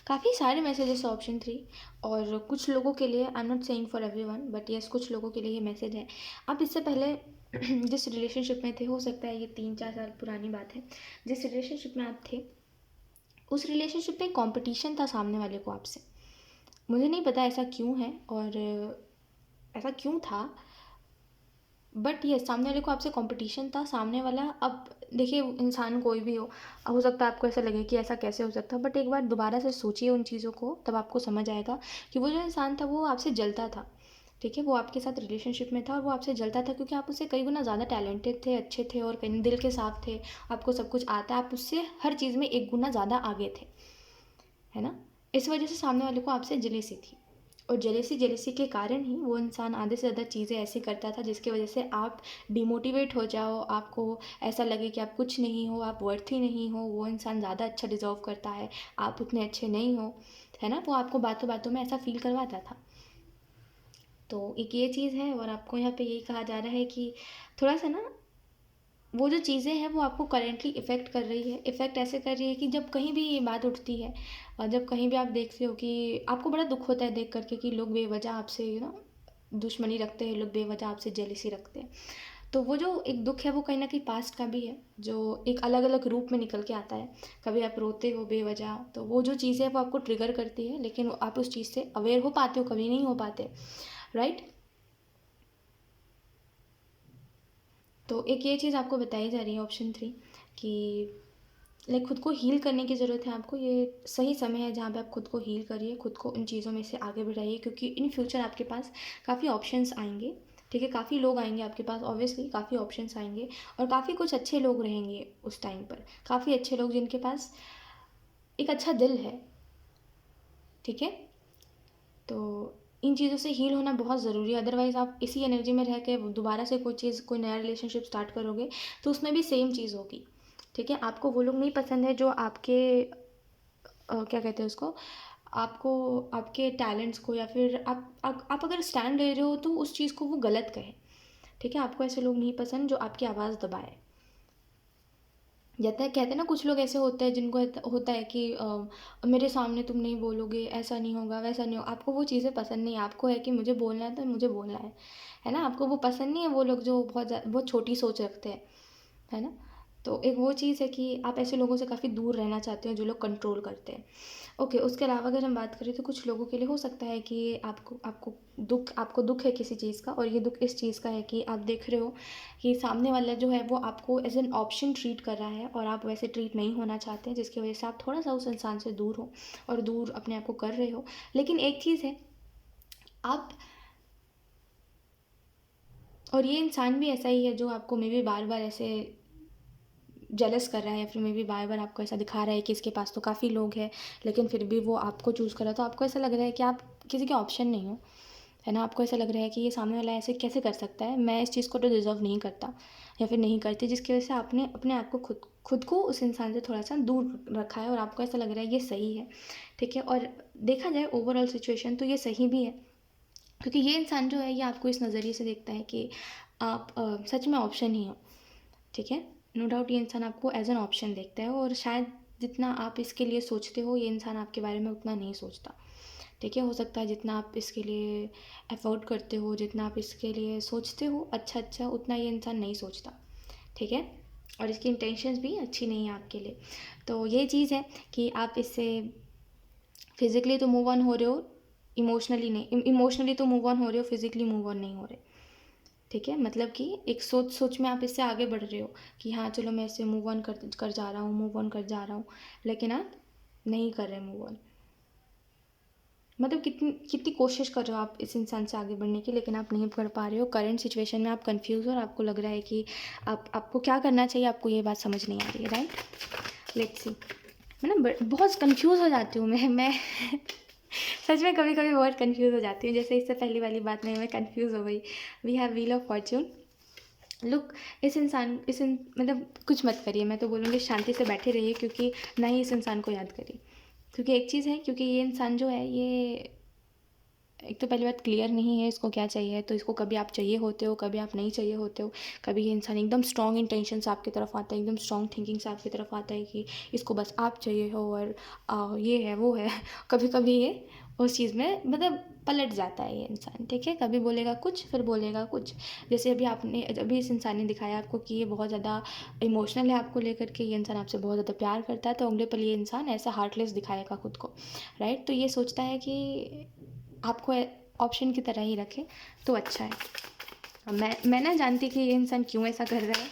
काफ़ी सारे मैसेजेस ऑप्शन 3, और कुछ लोगों के लिए, I am not saying for everyone but yes, कुछ लोगों के लिए ये मैसेज है। आप इससे पहले जिस रिलेशनशिप में थे, हो सकता है ये 3-4 साल पुरानी बात है, जिस रिलेशनशिप में आप थे उस रिलेशनशिप में कंपटीशन था सामने वाले को आपसे। मुझे नहीं पता ऐसा क्यों है और ऐसा क्यों था, बट ये सामने वाले को आपसे कंपटीशन था। सामने वाला, अब देखिए इंसान कोई भी हो सकता है आपको ऐसा लगे कि ऐसा कैसे हो सकता है, बट एक बार दोबारा से सोचिए उन चीज़ों को, तब आपको समझ आएगा कि वो जो इंसान था वो आपसे जलता था। ठीक है, वो आपके साथ रिलेशनशिप में था और वो आपसे जलता था क्योंकि आप उससे कई गुना ज़्यादा टैलेंटेड थे, अच्छे थे और कहीं दिल के साफ थे, आपको सब कुछ आता है, आप उससे हर चीज़ में 1 गुना ज़्यादा आगे थे, है ना? इस वजह से सामने वाले को आपसे जेलेसी थी, और जेलेसी के कारण ही वो इंसान आधे से ज़्यादा चीज़ें ऐसी करता था जिसकी वजह से आप डिमोटिवेट हो जाओ, आपको ऐसा लगे कि आप कुछ नहीं हो, आप वर्थी नहीं हो, वो इंसान ज़्यादा अच्छा डिज़र्व करता है, आप उतने अच्छे नहीं हो, है ना? वो आपको बातों बातों में ऐसा फील करवाता था। तो एक ये चीज़ है, और आपको यहाँ पे यही कहा जा रहा है कि थोड़ा सा ना, वो जो चीज़ें हैं वो आपको करेंटली इफ़ेक्ट कर रही है। इफ़ेक्ट ऐसे कर रही है कि जब कहीं भी ये बात उठती है और जब कहीं भी आप देखते हो कि आपको बड़ा दुख होता है देख करके कि लोग बेवजह आपसे दुश्मनी रखते हैं, लोग बेवजह आपसे जेलिसी रखते हैं। तो वो जो एक दुख है वो कहीं न कहीं पास्ट का भी है, जो एक अलग-अलग रूप में निकल के आता है। कभी आप रोते हो बेवजह, तो वो जो चीज़ है वो आपको ट्रिगर करती है, लेकिन आप उस चीज़ से अवेयर हो पाते हो, कभी नहीं हो पाते, राइट? तो एक ये चीज़ आपको बताई जा रही है ऑप्शन 3 कि लाइक खुद को हील करने की ज़रूरत है आपको। ये सही समय है जहाँ पे आप खुद को हील करिए, खुद को इन चीज़ों में से आगे बढ़ाइए, क्योंकि इन फ्यूचर आपके पास काफ़ी ऑप्शंस आएंगे। ठीक है, काफ़ी लोग आएंगे आपके पास, ऑब्वियसली काफ़ी ऑप्शंस आएंगे, और काफ़ी कुछ अच्छे लोग रहेंगे उस टाइम पर, काफ़ी अच्छे लोग जिनके पास एक अच्छा दिल है। ठीक है, तो इन चीज़ों से हील होना बहुत ज़रूरी है, अदरवाइज़ आप इसी एनर्जी में रह के दोबारा से कोई चीज़, कोई नया रिलेशनशिप स्टार्ट करोगे तो उसमें भी सेम चीज़ होगी। ठीक है, आपको वो लोग नहीं पसंद है जो आपके क्या कहते हैं उसको, आपको आपके टैलेंट्स को, या फिर आप अगर स्टैंड ले रहे हो तो उस चीज़ को वो गलत कहे। ठीक है, आपको ऐसे लोग नहीं पसंद जो आपकी आवाज़ दबाए। जैसे कहते हैं ना, कुछ लोग ऐसे होते हैं जिनको होता है कि मेरे सामने तुम नहीं बोलोगे, ऐसा नहीं होगा, वैसा नहीं होगा। आपको वो चीज़ें पसंद नहीं है, आपको है कि मुझे बोलना है तो मुझे बोलना है ना? आपको वो पसंद नहीं है, वो लोग जो बहुत छोटी सोच रखते हैं, है ना? तो एक वो चीज़ है कि आप ऐसे लोगों से काफ़ी दूर रहना चाहते हो जो लोग कंट्रोल करते हैं। ओके, उसके अलावा अगर हम बात करें तो कुछ लोगों के लिए हो सकता है कि आपको दुख है किसी चीज़ का, और ये दुख इस चीज़ का है कि आप देख रहे हो कि सामने वाला जो है वो आपको एज एन ऑप्शन ट्रीट कर रहा है, और आप वैसे ट्रीट नहीं होना चाहते हैं, जिसकी वजह से आप थोड़ा सा उस इंसान से दूर हो और दूर अपने आप को कर रहे हो। लेकिन एक चीज़ है, आप, और ये इंसान भी ऐसा ही है जो आपको मे बी बार बार ऐसे जेलस कर रहा है, या फिर मे बी बार बार आपको ऐसा दिखा रहा है कि इसके पास तो काफ़ी लोग हैं लेकिन फिर भी वो आपको चूज़ कर रहा है, तो आपको ऐसा लग रहा है कि आप किसी के ऑप्शन नहीं हो, है ना? आपको ऐसा लग रहा है कि ये सामने वाला ऐसे कैसे कर सकता है, मैं इस चीज़ को तो डिज़र्व नहीं करता या फिर नहीं करती, जिसकी वजह से आपने अपने आप को खुद को उस इंसान से थोड़ा सा दूर रखा है, और आपको ऐसा लग रहा है ये सही है। ठीक है, और देखा जाए ओवरऑल सिचुएशन तो ये सही भी है, क्योंकि ये इंसान जो है ये आपको इस नज़रिए से देखता है कि आप सच में ऑप्शन ही हो। ठीक है, नो डाउट ये इंसान आपको एज एन ऑप्शन देखता है, और शायद जितना आप इसके लिए सोचते हो ये इंसान आपके बारे में उतना नहीं सोचता। ठीक है, हो सकता है जितना आप इसके लिए एफर्ट करते हो, जितना आप इसके लिए सोचते हो अच्छा अच्छा, उतना ये इंसान नहीं सोचता। ठीक है, और इसकी इंटेंशंस भी अच्छी नहीं है आपके लिए। तो ये चीज़ है कि आप इससे फिज़िकली तो मूव ऑन हो रहे हो, इमोशनली नहीं, इमोशनली तो मूव ऑन हो रहे हो, फिज़िकली मूव ऑन नहीं हो रहे। ठीक है, मतलब कि एक सोच सोच में आप इससे आगे बढ़ रहे हो कि हाँ चलो मैं इससे मूव ऑन कर कर जा रहा हूँ, मूव ऑन कर जा रहा हूँ, लेकिन आप नहीं कर रहे मूव ऑन। मतलब कितनी कितनी कोशिश कर रहे हो आप इस इंसान से आगे बढ़ने की, लेकिन आप नहीं कर पा रहे हो। करंट सिचुएशन में आप कंफ्यूज हो और आपको लग रहा है कि आपको क्या करना चाहिए, आपको ये बात समझ नहीं आ रही है, राइट। लेट्स सी, मैं ना बहुत कंफ्यूज हो जाती हूँ मैं सच में कभी कभी बहुत कंफ्यूज हो जाती हूँ। जैसे इससे पहली वाली बात में मैं कंफ्यूज हो गई। We have wheel of fortune. Look, मतलब कुछ मत करिए, मैं तो बोलूँगी शांति से बैठे रहिए, क्योंकि ना ही इस इंसान को याद करिए। क्योंकि एक चीज़ है, क्योंकि ये इंसान जो है ये एक तो पहली बात क्लियर नहीं है इसको क्या चाहिए, तो इसको कभी आप चाहिए होते हो, कभी आप नहीं चाहिए होते हो। कभी ये इंसान एकदम स्ट्रॉन्ग इंटेंशन से आपकी तरफ आता है, एकदम स्ट्रॉन्ग थिंकिंग से आपकी तरफ आता है कि इसको बस आप चाहिए हो और ये है वो है। कभी कभी ये उस चीज़ में मतलब पलट जाता है ये इंसान। ठीक है, कभी बोलेगा कुछ फिर बोलेगा कुछ। जैसे अभी इस इंसान ने दिखाया आपको कि ये बहुत ज़्यादा इमोशनल है आपको लेकर के, ये इंसान आपसे बहुत ज़्यादा प्यार करता है, तो अगले पल ये इंसान ऐसा हार्टलेस दिखाएगा खुद को, राइट। तो ये सोचता है कि आपको ऑप्शन की तरह ही रखे तो अच्छा है। मैं ना जानती कि ये इंसान क्यों ऐसा कर रहा है।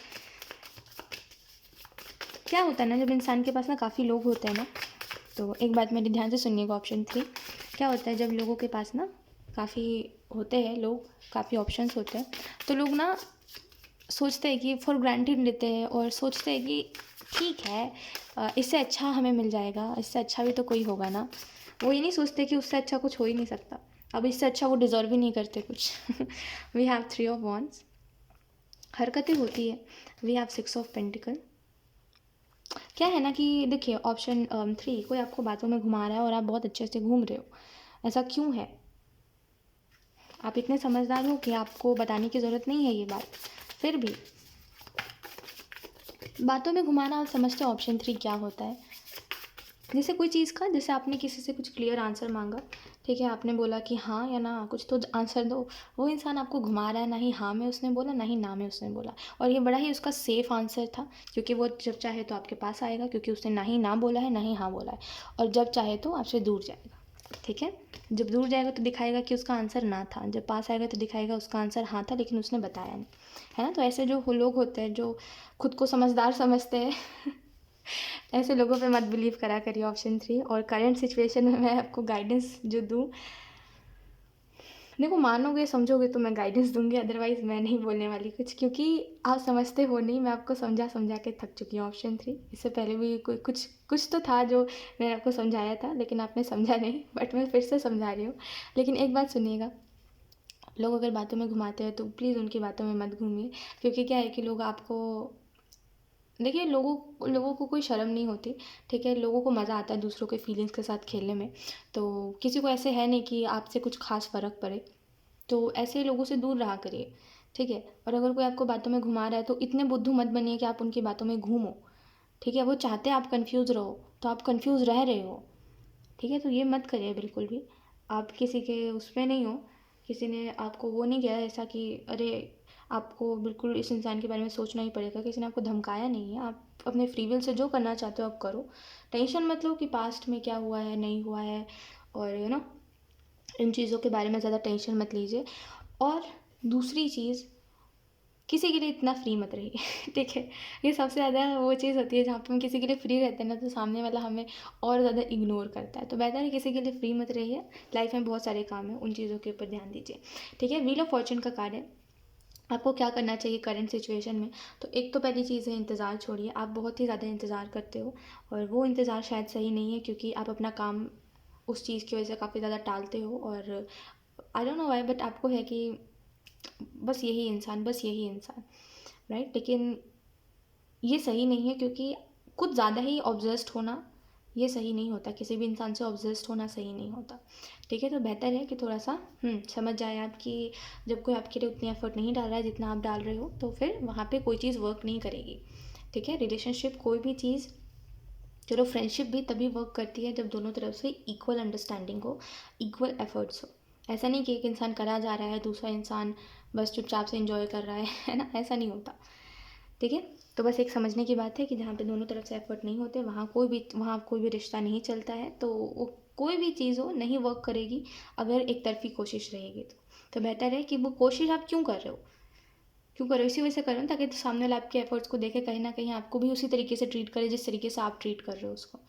क्या होता है ना, जब इंसान के पास ना काफ़ी लोग होते हैं ना, तो एक बात मेरे ध्यान से सुनिएगा, ऑप्शन 3। क्या होता है जब लोगों के पास ना काफ़ी होते हैं लोग, काफ़ी ऑप्शंस होते हैं, तो लोग ना सोचते हैं कि फॉर ग्रांटेड लेते हैं और सोचते हैं कि ठीक है इससे अच्छा हमें मिल जाएगा, इससे अच्छा भी तो कोई होगा ना। वो ये नहीं सोचते कि उससे अच्छा कुछ हो ही नहीं सकता, अब इससे अच्छा वो डिज़र्व ही नहीं करते कुछ। वी हैव 3 ऑफ वॉन्ड्स, हरकतें होती है। We have 6 of pentacle. क्या है ना कि देखिए ऑप्शन 3, कोई आपको बातों में घुमा रहा है और आप बहुत अच्छे से घूम रहे हो। ऐसा क्यों है? आप इतने समझदार हो कि आपको बताने की ज़रूरत नहीं है ये बात, फिर भी बातों में घुमाना। आप समझते हो ऑप्शन 3 क्या होता है? जैसे कोई चीज़ का, जैसे आपने किसी से कुछ क्लियर आंसर मांगा, ठीक है, आपने बोला कि हाँ या ना, कुछ तो आंसर दो। वो इंसान आपको घुमा रहा है, ना ही हाँ में उसने बोला, ना ही ना में उसने बोला, और ये बड़ा ही उसका सेफ आंसर था, क्योंकि वो जब चाहे तो आपके पास आएगा, क्योंकि उसने ना ही ना बोला है ना ही हाँ बोला है, और जब चाहे तो आपसे दूर जाएगा। ठीक है, जब दूर जाएगा तो दिखाएगा कि उसका आंसर ना था, जब पास आएगा तो दिखाएगा उसका आंसर हाँ था, लेकिन उसने बताया नहीं, है ना। तो ऐसे जो लोग होते हैं जो खुद को समझदार समझते हैं, ऐसे लोगों पे मत बिलीव करा करिए ऑप्शन 3। और करंट सिचुएशन में मैं आपको गाइडेंस जो दूँ, देखो मानोगे समझोगे तो मैं गाइडेंस दूंगी, अदरवाइज़ मैं नहीं बोलने वाली कुछ, क्योंकि आप समझते हो नहीं। मैं आपको समझा समझा के थक चुकी हूँ ऑप्शन 3। इससे पहले भी कोई कुछ कुछ तो था जो मैंने आपको समझाया था, लेकिन आपने समझा नहीं, बट मैं फिर से समझा रही हूँ। लेकिन एक बात सुनिएगा, लोग अगर बातों में घुमाते हैं तो प्लीज़ उनकी बातों में मत घूमिए। क्योंकि क्या है कि लोग आपको, देखिए लोगों लोगों को कोई शर्म नहीं होती। ठीक है, लोगों को मज़ा आता है दूसरों के फीलिंग्स के साथ खेलने में। तो किसी को ऐसे है नहीं कि आपसे कुछ खास फ़र्क पड़े, तो ऐसे लोगों से दूर रहा करिए। ठीक है, और अगर कोई आपको बातों में घुमा रहा है तो इतने बुद्धू मत बनिए कि आप उनकी बातों में घूमो। ठीक है, वो चाहते हैं आप कंफ्यूज रहो, तो आप कंफ्यूज रह रहे हो। ठीक है, तो ये मत करिए बिल्कुल भी। आप किसी के उसमें नहीं हो, किसी ने आपको वो नहीं किया ऐसा कि अरे आपको बिल्कुल इस इंसान के बारे में सोचना ही पड़ेगा, किसी ने आपको धमकाया नहीं है। आप अपने फ्री विल से जो करना चाहते हो आप करो। टेंशन मत लो कि पास्ट में क्या हुआ है नहीं हुआ है, और इन चीज़ों के बारे में ज़्यादा टेंशन मत लीजिए। और दूसरी चीज़, किसी के लिए इतना फ्री मत रहिए। ठीक है, ये सबसे ज़्यादा वो चीज़ होती है जहाँ पे हम किसी के लिए फ्री रहते हैं ना, तो सामने वाला हमें और ज़्यादा इग्नोर करता है। तो बेहतर है किसी के लिए फ्री मत रहिए। लाइफ में बहुत सारे काम हैं, उन चीज़ों के ऊपर ध्यान दीजिए। ठीक है, व्हील ऑफ फॉर्च्यून का कार्ड है, आपको क्या करना चाहिए करंट सिचुएशन में। तो एक तो पहली चीज़ है इंतज़ार छोड़िए। आप बहुत ही ज़्यादा इंतज़ार करते हो, और वो इंतज़ार शायद सही नहीं है, क्योंकि आप अपना काम उस चीज़ की वजह से काफ़ी ज़्यादा टालते हो। और आई डोंट नो व्हाई, बट आपको है कि बस यही इंसान, बस यही इंसान, राइट। लेकिन ये सही नहीं है, क्योंकि कुछ ज़्यादा ही ऑब्सेस्ड होना ये सही नहीं होता। किसी भी इंसान से ऑब्सेस्ड होना सही नहीं होता। ठीक है, तो बेहतर है कि थोड़ा सा समझ जाए आप कि जब कोई आपके लिए उतनी एफर्ट नहीं डाल रहा है जितना आप डाल रहे हो, तो फिर वहाँ पे कोई चीज़ वर्क नहीं करेगी। ठीक है। रिलेशनशिप कोई भी चीज़, चलो फ्रेंडशिप भी तभी वर्क करती है जब दोनों तरफ से इक्वल अंडरस्टैंडिंग हो, इक्वल एफर्ट्स हो। ऐसा नहीं कि एक इंसान करा जा रहा है, दूसरा इंसान बस चुपचाप से इंजॉय कर रहा है ना, ऐसा नहीं होता। ठीक है। तो बस एक समझने की बात है कि जहाँ पे दोनों तरफ से एफर्ट नहीं होते वहाँ कोई भी रिश्ता नहीं चलता है। तो वो कोई भी चीज़ हो नहीं वर्क करेगी अगर एक तरफी कोशिश रहेगी तो बेहतर है कि वो कोशिश आप क्यों कर रहे हो, इसी वजह से कर रहे हो ताकि सामने वाला आपके एफर्ट्स को देखे, कहीं ना कहीं आपको भी उसी तरीके से ट्रीट करे जिस तरीके से आप ट्रीट कर रहे हो उसको।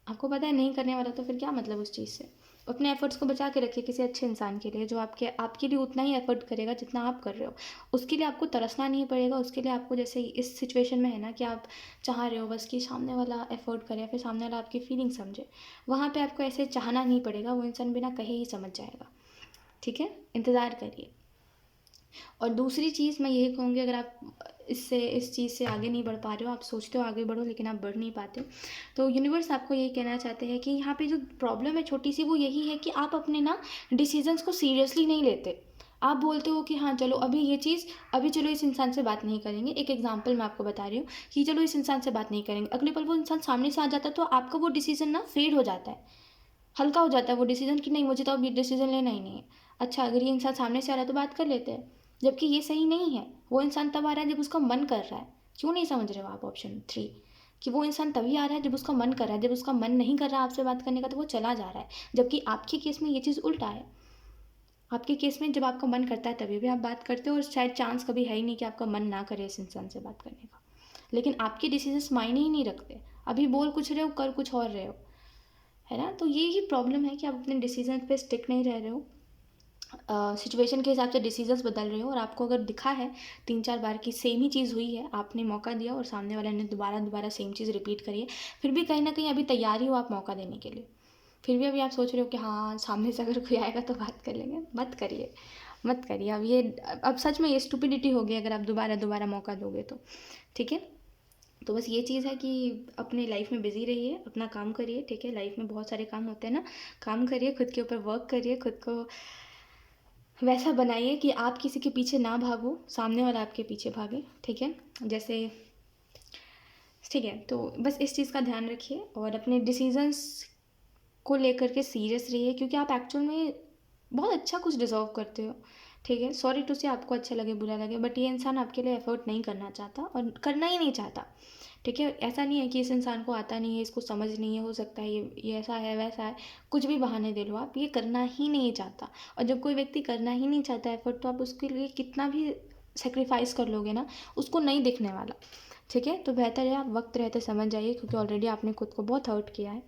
आपको पता है नहीं करने वाला तो फिर क्या मतलब उस चीज़ से। अपने एफर्ट्स को बचा के रखिए किसी अच्छे इंसान के लिए जो आपके लिए उतना ही एफर्ट करेगा जितना आप कर रहे हो। उसके लिए आपको तरसना नहीं पड़ेगा, उसके लिए आपको जैसे इस सिचुएशन में है ना कि आप चाह रहे हो बस कि सामने वाला एफर्ट करे, फिर सामने वाला आपकी फीलिंग समझे, वहाँ पे आपको ऐसे चाहना नहीं पड़ेगा, वो इंसान बिना कहे ही समझ जाएगा। ठीक है, इंतज़ार करिए। और दूसरी चीज़ मैं यही कहूँगी, अगर आप इस चीज़ से आगे नहीं बढ़ पा रहे हो, आप सोचते हो आगे बढ़ो लेकिन आप बढ़ नहीं पाते, तो यूनिवर्स आपको यही कहना चाहते हैं कि यहाँ पे जो प्रॉब्लम है छोटी सी वो यही है कि आप अपने ना डिसीजंस को सीरियसली नहीं लेते। आप बोलते हो कि हाँ चलो अभी चलो इस इंसान से बात नहीं करेंगे। एक एग्जांपल मैं आपको बता रही हूँ कि चलो इस इंसान से बात नहीं करेंगे, अगले पल वो इंसान सामने से आ जाता है तो आपका वो डिसीजन ना फेड हो जाता है, हल्का हो जाता है वो डिसीजन कि नहीं मुझे तो अब ये डिसीजन लेना ही नहीं है। अच्छा, अगर ये इंसान सामने से आ रहा है तो बात कर लेते हैं, जबकि ये सही नहीं है। वो इंसान तब आ रहा है जब उसका मन कर रहा है। क्यों नहीं समझ रहे हो आप ऑप्शन 3 कि वो इंसान तभी आ रहा है जब उसका मन कर रहा है, जब उसका मन नहीं कर रहा है आपसे बात करने का तो वो चला जा रहा है। जबकि आपके केस में ये चीज़ उल्टा है। आपके केस में जब आपका मन करता है तभी भी आप बात करते हो और शायद चांस कभी है ही नहीं कि आपका मन ना करे इस इंसान से बात करने का। लेकिन आपके डिसीजंस मायने ही नहीं रखते, अभी बोल कुछ रहे हो कर कुछ और रहे हो, है ना। तो ये ही प्रॉब्लम है कि आप अपने डिसीजन पे स्टिक नहीं रह रहे हो, सिचुएशन के हिसाब से डिसीजंस बदल रहे हो। और आपको अगर दिखा है 3-4 बार की सेम ही चीज़ हुई है, आपने मौका दिया और सामने वाले ने दोबारा सेम चीज़ रिपीट करी है, फिर भी कहीं ना कहीं अभी तैयार ही हो आप मौका देने के लिए, फिर भी अभी आप सोच रहे हो कि हाँ सामने से अगर कोई आएगा तो बात कर लेंगे, मत करिए, मत करिए। अब सच में ये स्टुपिडिटी होगी अगर आप दोबारा मौका दोगे तो। ठीक है। तो बस ये चीज़ है कि अपने लाइफ में बिज़ी रहिए, अपना काम करिए। ठीक है, लाइफ में बहुत सारे काम होते हैं ना, काम करिए, खुद के ऊपर वर्क करिए, खुद को वैसा बनाइए कि आप किसी के पीछे ना भागो, सामने वाला आपके पीछे भागे। ठीक है, जैसे ठीक है। तो बस इस चीज़ का ध्यान रखिए और अपने डिसीजंस को लेकर के सीरियस रहिए, क्योंकि आप एक्चुअल में बहुत अच्छा कुछ डिज़र्व करते हो। ठीक है, सॉरी टू से आपको अच्छा लगे बुरा लगे, बट ये इंसान आपके लिए एफर्ट नहीं करना चाहता और करना ही नहीं चाहता। ठीक है, ऐसा नहीं है कि इस इंसान को आता नहीं है, इसको समझ नहीं है, हो सकता है ये ऐसा है वैसा है, कुछ भी बहाने दे लो आप, ये करना ही नहीं चाहता। और जब कोई व्यक्ति करना ही नहीं चाहता एफर्ट, तो आप उसके लिए कितना भी सेक्रीफाइस कर लोगे ना, उसको नहीं दिखने वाला। ठीक है, तो बेहतर है आप वक्त रहते समझ जाइए, क्योंकि ऑलरेडी आपने खुद को बहुत हर्ट किया है।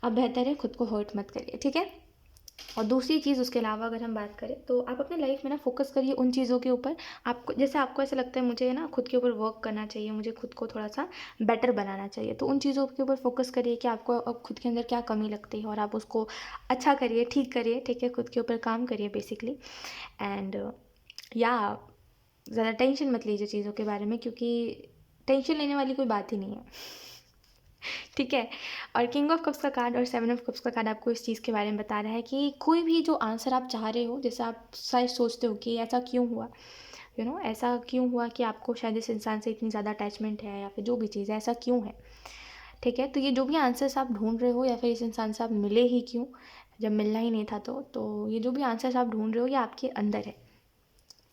अब बेहतर है खुद को हर्ट मत करिए। ठीक है। और दूसरी चीज़ उसके अलावा अगर हम बात करें तो आप अपने लाइफ में ना फोकस करिए उन चीज़ों के ऊपर, आपको जैसे आपको ऐसा लगता है मुझे ना खुद के ऊपर वर्क करना चाहिए, मुझे खुद को थोड़ा सा बेटर बनाना चाहिए, तो उन चीज़ों के ऊपर फोकस करिए कि आपको अब खुद के अंदर क्या कमी लगती है और आप उसको अच्छा करिए, ठीक करिए। ठीक है, खुद के ऊपर काम करिए बेसिकली। एंड या ज़्यादा टेंशन मत लीजिए चीज़ों के बारे में, क्योंकि टेंशन लेने वाली कोई बात ही नहीं है। ठीक है। और किंग ऑफ कप्स का कार्ड और 7 ऑफ कप्स का कार्ड आपको इस चीज़ के बारे में बता रहा है कि कोई भी जो आंसर आप चाह रहे हो, जैसे आप शायद सोचते हो कि ऐसा क्यों हुआ, ऐसा क्यों हुआ कि आपको शायद इस इंसान से इतनी ज़्यादा अटैचमेंट है, या फिर जो भी चीज़ है ऐसा क्यों है। ठीक है, तो ये जो भी आंसर्स आप ढूंढ रहे हो, या फिर इस इंसान से आप मिले ही क्यों जब मिलना ही नहीं था, तो ये जो भी आंसर्स आप ढूंढ रहे हो ये आपके अंदर है।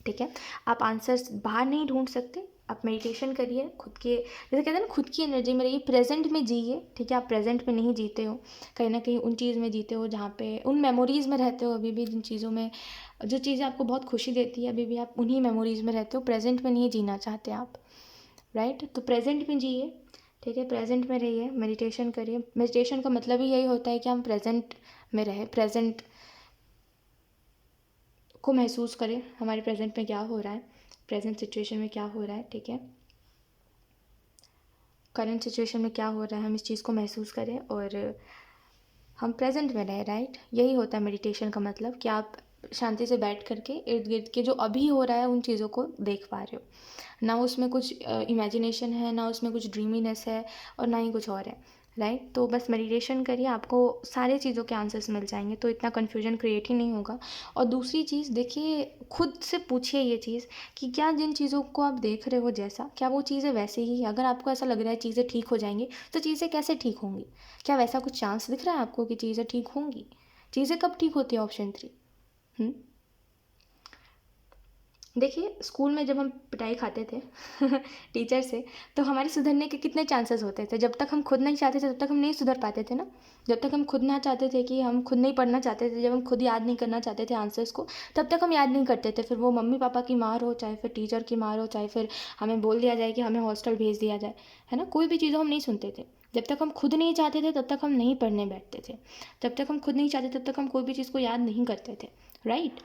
ठीक है, आप आंसर्स बाहर नहीं ढूंढ सकते, आप मेडिटेशन करिए, खुद के जैसे कहते हैं ना खुद की एनर्जी में रहिए, प्रेजेंट में जिए। ठीक है, आप प्रेजेंट में नहीं जीते हो, कहीं ना कहीं उन चीज़ में जीते हो जहाँ पे उन मेमोरीज़ में रहते हो, अभी भी जिन चीज़ों में जो चीज़ें आपको बहुत खुशी देती है अभी भी आप उन्हीं मेमोरीज़ में रहते हो, प्रेजेंट में नहीं जीना चाहते आप। राइट, तो प्रेजेंट में जिए। ठीक है, प्रेजेंट में रहिए, मेडिटेशन करिए। मेडिटेशन का मतलब ही यही होता है कि हम प्रेजेंट में रहें, प्रेजेंट को महसूस करें, हमारे प्रेजेंट में क्या हो रहा है, प्रेजेंट सिचुएशन में क्या हो रहा है। ठीक है, करंट सिचुएशन में क्या हो रहा है, हम इस चीज़ को महसूस करें और हम प्रेजेंट में रहें। राइट, यही होता है मेडिटेशन का मतलब, कि आप शांति से बैठ करके इर्द गिर्द के जो अभी हो रहा है उन चीज़ों को देख पा रहे हो, ना उसमें कुछ इमेजिनेशन है, ना उसमें कुछ ड्रीमीनेस है, और ना ही कुछ और है। राइट। तो बस मेडिटेशन करिए, आपको सारे चीज़ों के आंसर्स मिल जाएंगे, तो इतना कन्फ्यूजन क्रिएट ही नहीं होगा। और दूसरी चीज़ देखिए, खुद से पूछिए ये चीज़ कि क्या जिन चीज़ों को आप देख रहे हो जैसा, क्या वो चीज़ें वैसे ही है। अगर आपको ऐसा लग रहा है चीज़ें ठीक हो जाएंगी, तो चीज़ें कैसे ठीक होंगी? क्या वैसा कुछ चांस दिख रहा है आपको कि चीज़ें ठीक होंगी? चीज़ें कब ठीक होती है? ऑप्शन 3। देखिए, स्कूल में जब हम पिटाई खाते थे टीचर से, तो हमारे सुधरने के कितने चांसेस होते थे? जब तक हम खुद नहीं चाहते थे तब तक हम नहीं सुधर पाते थे ना। जब तक हम खुद ना चाहते थे, कि हम खुद नहीं पढ़ना चाहते थे, जब हम खुद याद नहीं करना चाहते थे आंसर्स को, तब तक हम याद नहीं करते थे। फिर वो मम्मी पापा की मार हो, चाहे फिर टीचर की मार हो, चाहे फिर हमें बोल दिया जाए कि हमें हॉस्टल भेज दिया जाए, है ना, कोई भी चीज़ हम नहीं सुनते थे। जब तक हम खुद नहीं चाहते थे तब तक हम नहीं पढ़ने बैठते थे। जब तक हम खुद नहीं चाहते तब तक हम कोई भी चीज़ को याद नहीं करते थे, राइट।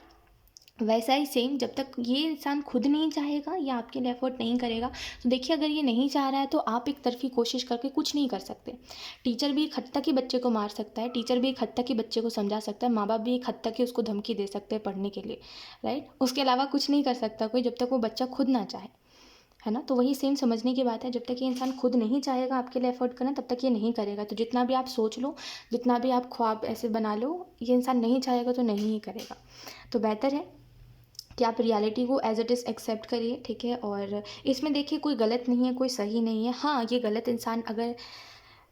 वैसा ही सेम, जब तक ये इंसान खुद नहीं चाहेगा या आपके लिए एफर्ट नहीं करेगा, तो देखिए, अगर ये नहीं चाह रहा है तो आप एक तरफी कोशिश करके कुछ नहीं कर सकते। टीचर भी एक हद तक ही बच्चे को मार सकता है, टीचर भी एक हद तक ही बच्चे को समझा सकता है, माँ बाप भी एक हद तक ही उसको धमकी दे सकते हैं पढ़ने के लिए, राइट। उसके अलावा कुछ नहीं कर सकता कोई, जब तक वो बच्चा खुद ना चाहे, है ना। तो वही सेम समझने की बात है, जब तक ये इंसान खुद नहीं चाहेगा आपके लिए एफर्ट करना, तब तक ये नहीं करेगा। तो जितना भी आप सोच लो, जितना भी आप ख्वाब ऐसे बना लो, ये इंसान नहीं चाहेगा तो नहीं ही करेगा। तो बेहतर है कि आप रियलिटी को एज इट इज़ एक्सेप्ट करिए, ठीक है। और इसमें देखिए, कोई गलत नहीं है, कोई सही नहीं है। हाँ, ये गलत इंसान अगर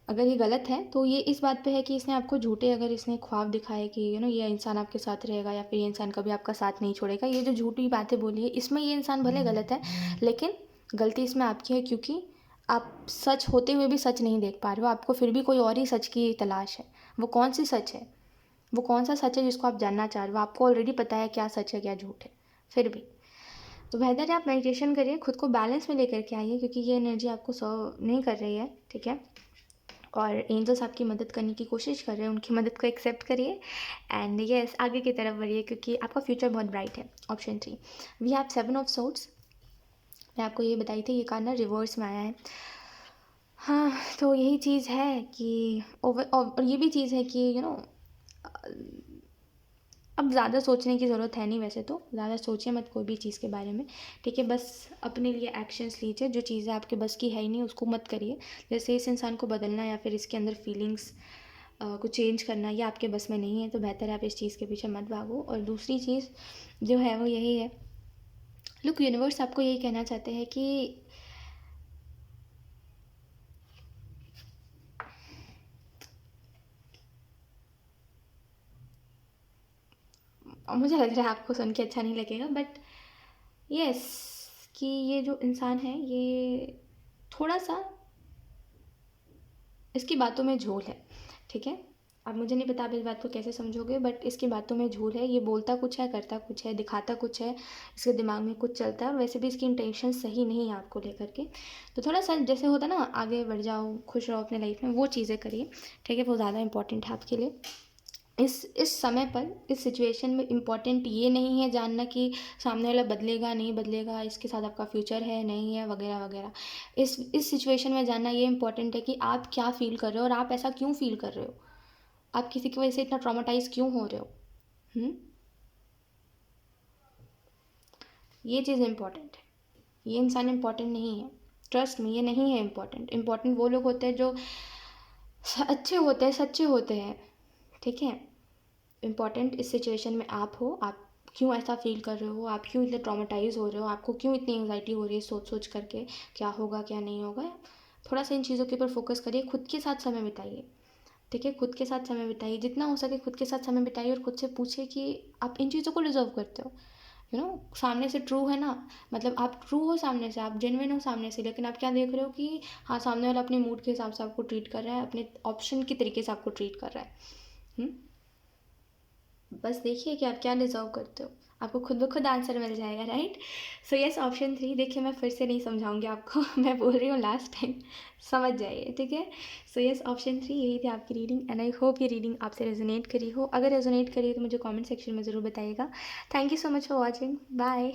अगर ये गलत है, तो ये इस बात पे है कि इसने आपको झूठे, अगर इसने ख्वाब दिखाए कि ये इंसान आपके साथ रहेगा, या फिर ये इंसान कभी आपका साथ नहीं छोड़ेगा, ये जो झूठी बातें बोली है, इसमें ये इंसान भले गलत है, लेकिन गलती इसमें आपकी है, क्योंकि आप सच होते हुए भी सच नहीं देख पा रहे हो। आपको फिर भी कोई और ही सच की तलाश है। वो कौन सी सच है? वो कौन सा सच है जिसको आप जानना चाह रहे हो? आपको ऑलरेडी पता है क्या सच है क्या झूठ है, फिर भी। तो बेहतर है आप मेडिटेशन करिए, खुद को बैलेंस में लेकर के आइए, क्योंकि ये एनर्जी आपको सर्व नहीं कर रही है, ठीक है। और एंजल्स आपकी मदद करने की कोशिश कर रहे हैं, उनकी मदद को एक्सेप्ट करिए एंड यस, आगे की तरफ बढ़िए, क्योंकि आपका फ्यूचर बहुत ब्राइट है। Option 3, we have 7 of swords. मैं आपको ये बताई थी, ये कार्ड ना रिवर्स में आया है। हाँ, तो यही चीज़ है कि ओवर, और ये भी चीज़ है कि अब ज़्यादा सोचने की ज़रूरत है नहीं, वैसे तो ज़्यादा सोचिए मत कोई भी चीज़ के बारे में, ठीक है। बस अपने लिए एक्शंस लीजिए, जो चीज़ें आपके बस की है ही नहीं उसको मत करिए। जैसे इस इंसान को बदलना या फिर इसके अंदर फीलिंग्स को चेंज करना, ये आपके बस में नहीं है, तो बेहतर है आप इस चीज़ के पीछे मत भागो। और दूसरी चीज़ जो है वो यही है, लुक, यूनिवर्स आपको यही कहना चाहते हैं कि मुझे लग रहा है आपको सुन के अच्छा नहीं लगेगा, बट यस, कि ये जो इंसान है, ये थोड़ा सा इसकी बातों में झोल है, ठीक है। अब मुझे नहीं पता आप इस बात को कैसे समझोगे, बट इसकी बातों में झोल है। ये बोलता कुछ है, करता कुछ है, दिखाता कुछ है, इसके दिमाग में कुछ चलता है, और वैसे भी इसकी इंटेंशन सही नहीं है आपको लेकर के। तो थोड़ा सा जैसे होता है ना, आगे बढ़ जाओ, खुश रहो अपने लाइफ में, वो चीज़ें करिए, ठीक है। वो ज़्यादा इंपॉर्टेंट है आपके लिए इस समय पर, इस सिचुएशन में। इम्पॉर्टेंट ये नहीं है जानना कि सामने वाला बदलेगा नहीं बदलेगा, इसके साथ आपका फ्यूचर है नहीं है, वगैरह वगैरह। इस सिचुएशन में जानना ये इम्पॉर्टेंट है कि आप क्या फील कर रहे हो, और आप ऐसा क्यों फील कर रहे हो, आप किसी की वजह से इतना ट्रॉमाटाइज क्यों हो रहे हो। ये चीज़ इम्पॉर्टेंट है। ये इंसान इम्पॉर्टेंट नहीं है, ट्रस्ट में, ये नहीं है इम्पॉर्टेंट। इम्पॉर्टेंट वो लोग होते हैं जो अच्छे होते हैं, सच्चे होते हैं, ठीक है। इम्पॉर्टेंट इस सिचुएशन में आप हो, आप क्यों ऐसा फील कर रहे हो, आप क्यों इतने ट्रॉमेटाइज हो रहे हो, आपको क्यों इतनी एंग्जाइटी हो रही है सोच सोच करके क्या होगा क्या नहीं होगा। थोड़ा सा इन चीज़ों के ऊपर फोकस करिए, खुद के साथ समय बिताइए, ठीक है। खुद के साथ समय बिताइए, जितना हो सके खुद के साथ समय बिताइए, और खुद से पूछिए कि आप इन चीज़ों को डिजर्व करते हो। सामने से ट्रू है ना, मतलब आप ट्रू हो सामने से, आप जेन्युइन हो सामने से, लेकिन आप क्या देख रहे हो कि हाँ, सामने वाला अपने मूड के हिसाब से आपको ट्रीट कर रहा है, अपने ऑप्शन के तरीके से आपको ट्रीट कर रहा है। बस देखिए कि आप क्या डिज़र्व करते हो, आपको खुद ब खुद आंसर मिल जाएगा, राइट। सो यस, ऑप्शन 3, देखिए मैं फिर से नहीं समझाऊंगी आपको मैं बोल रही हूँ लास्ट टाइम, समझ जाइए, ठीक है। सो यस, ऑप्शन 3 यही थी आपकी रीडिंग, एंड आई होप ये रीडिंग आपसे रेजोनेट करी हो। अगर रेजोनेट करी हो तो मुझे कमेंट सेक्शन में ज़रूर बताइएगा। Thank you so much for watching, bye.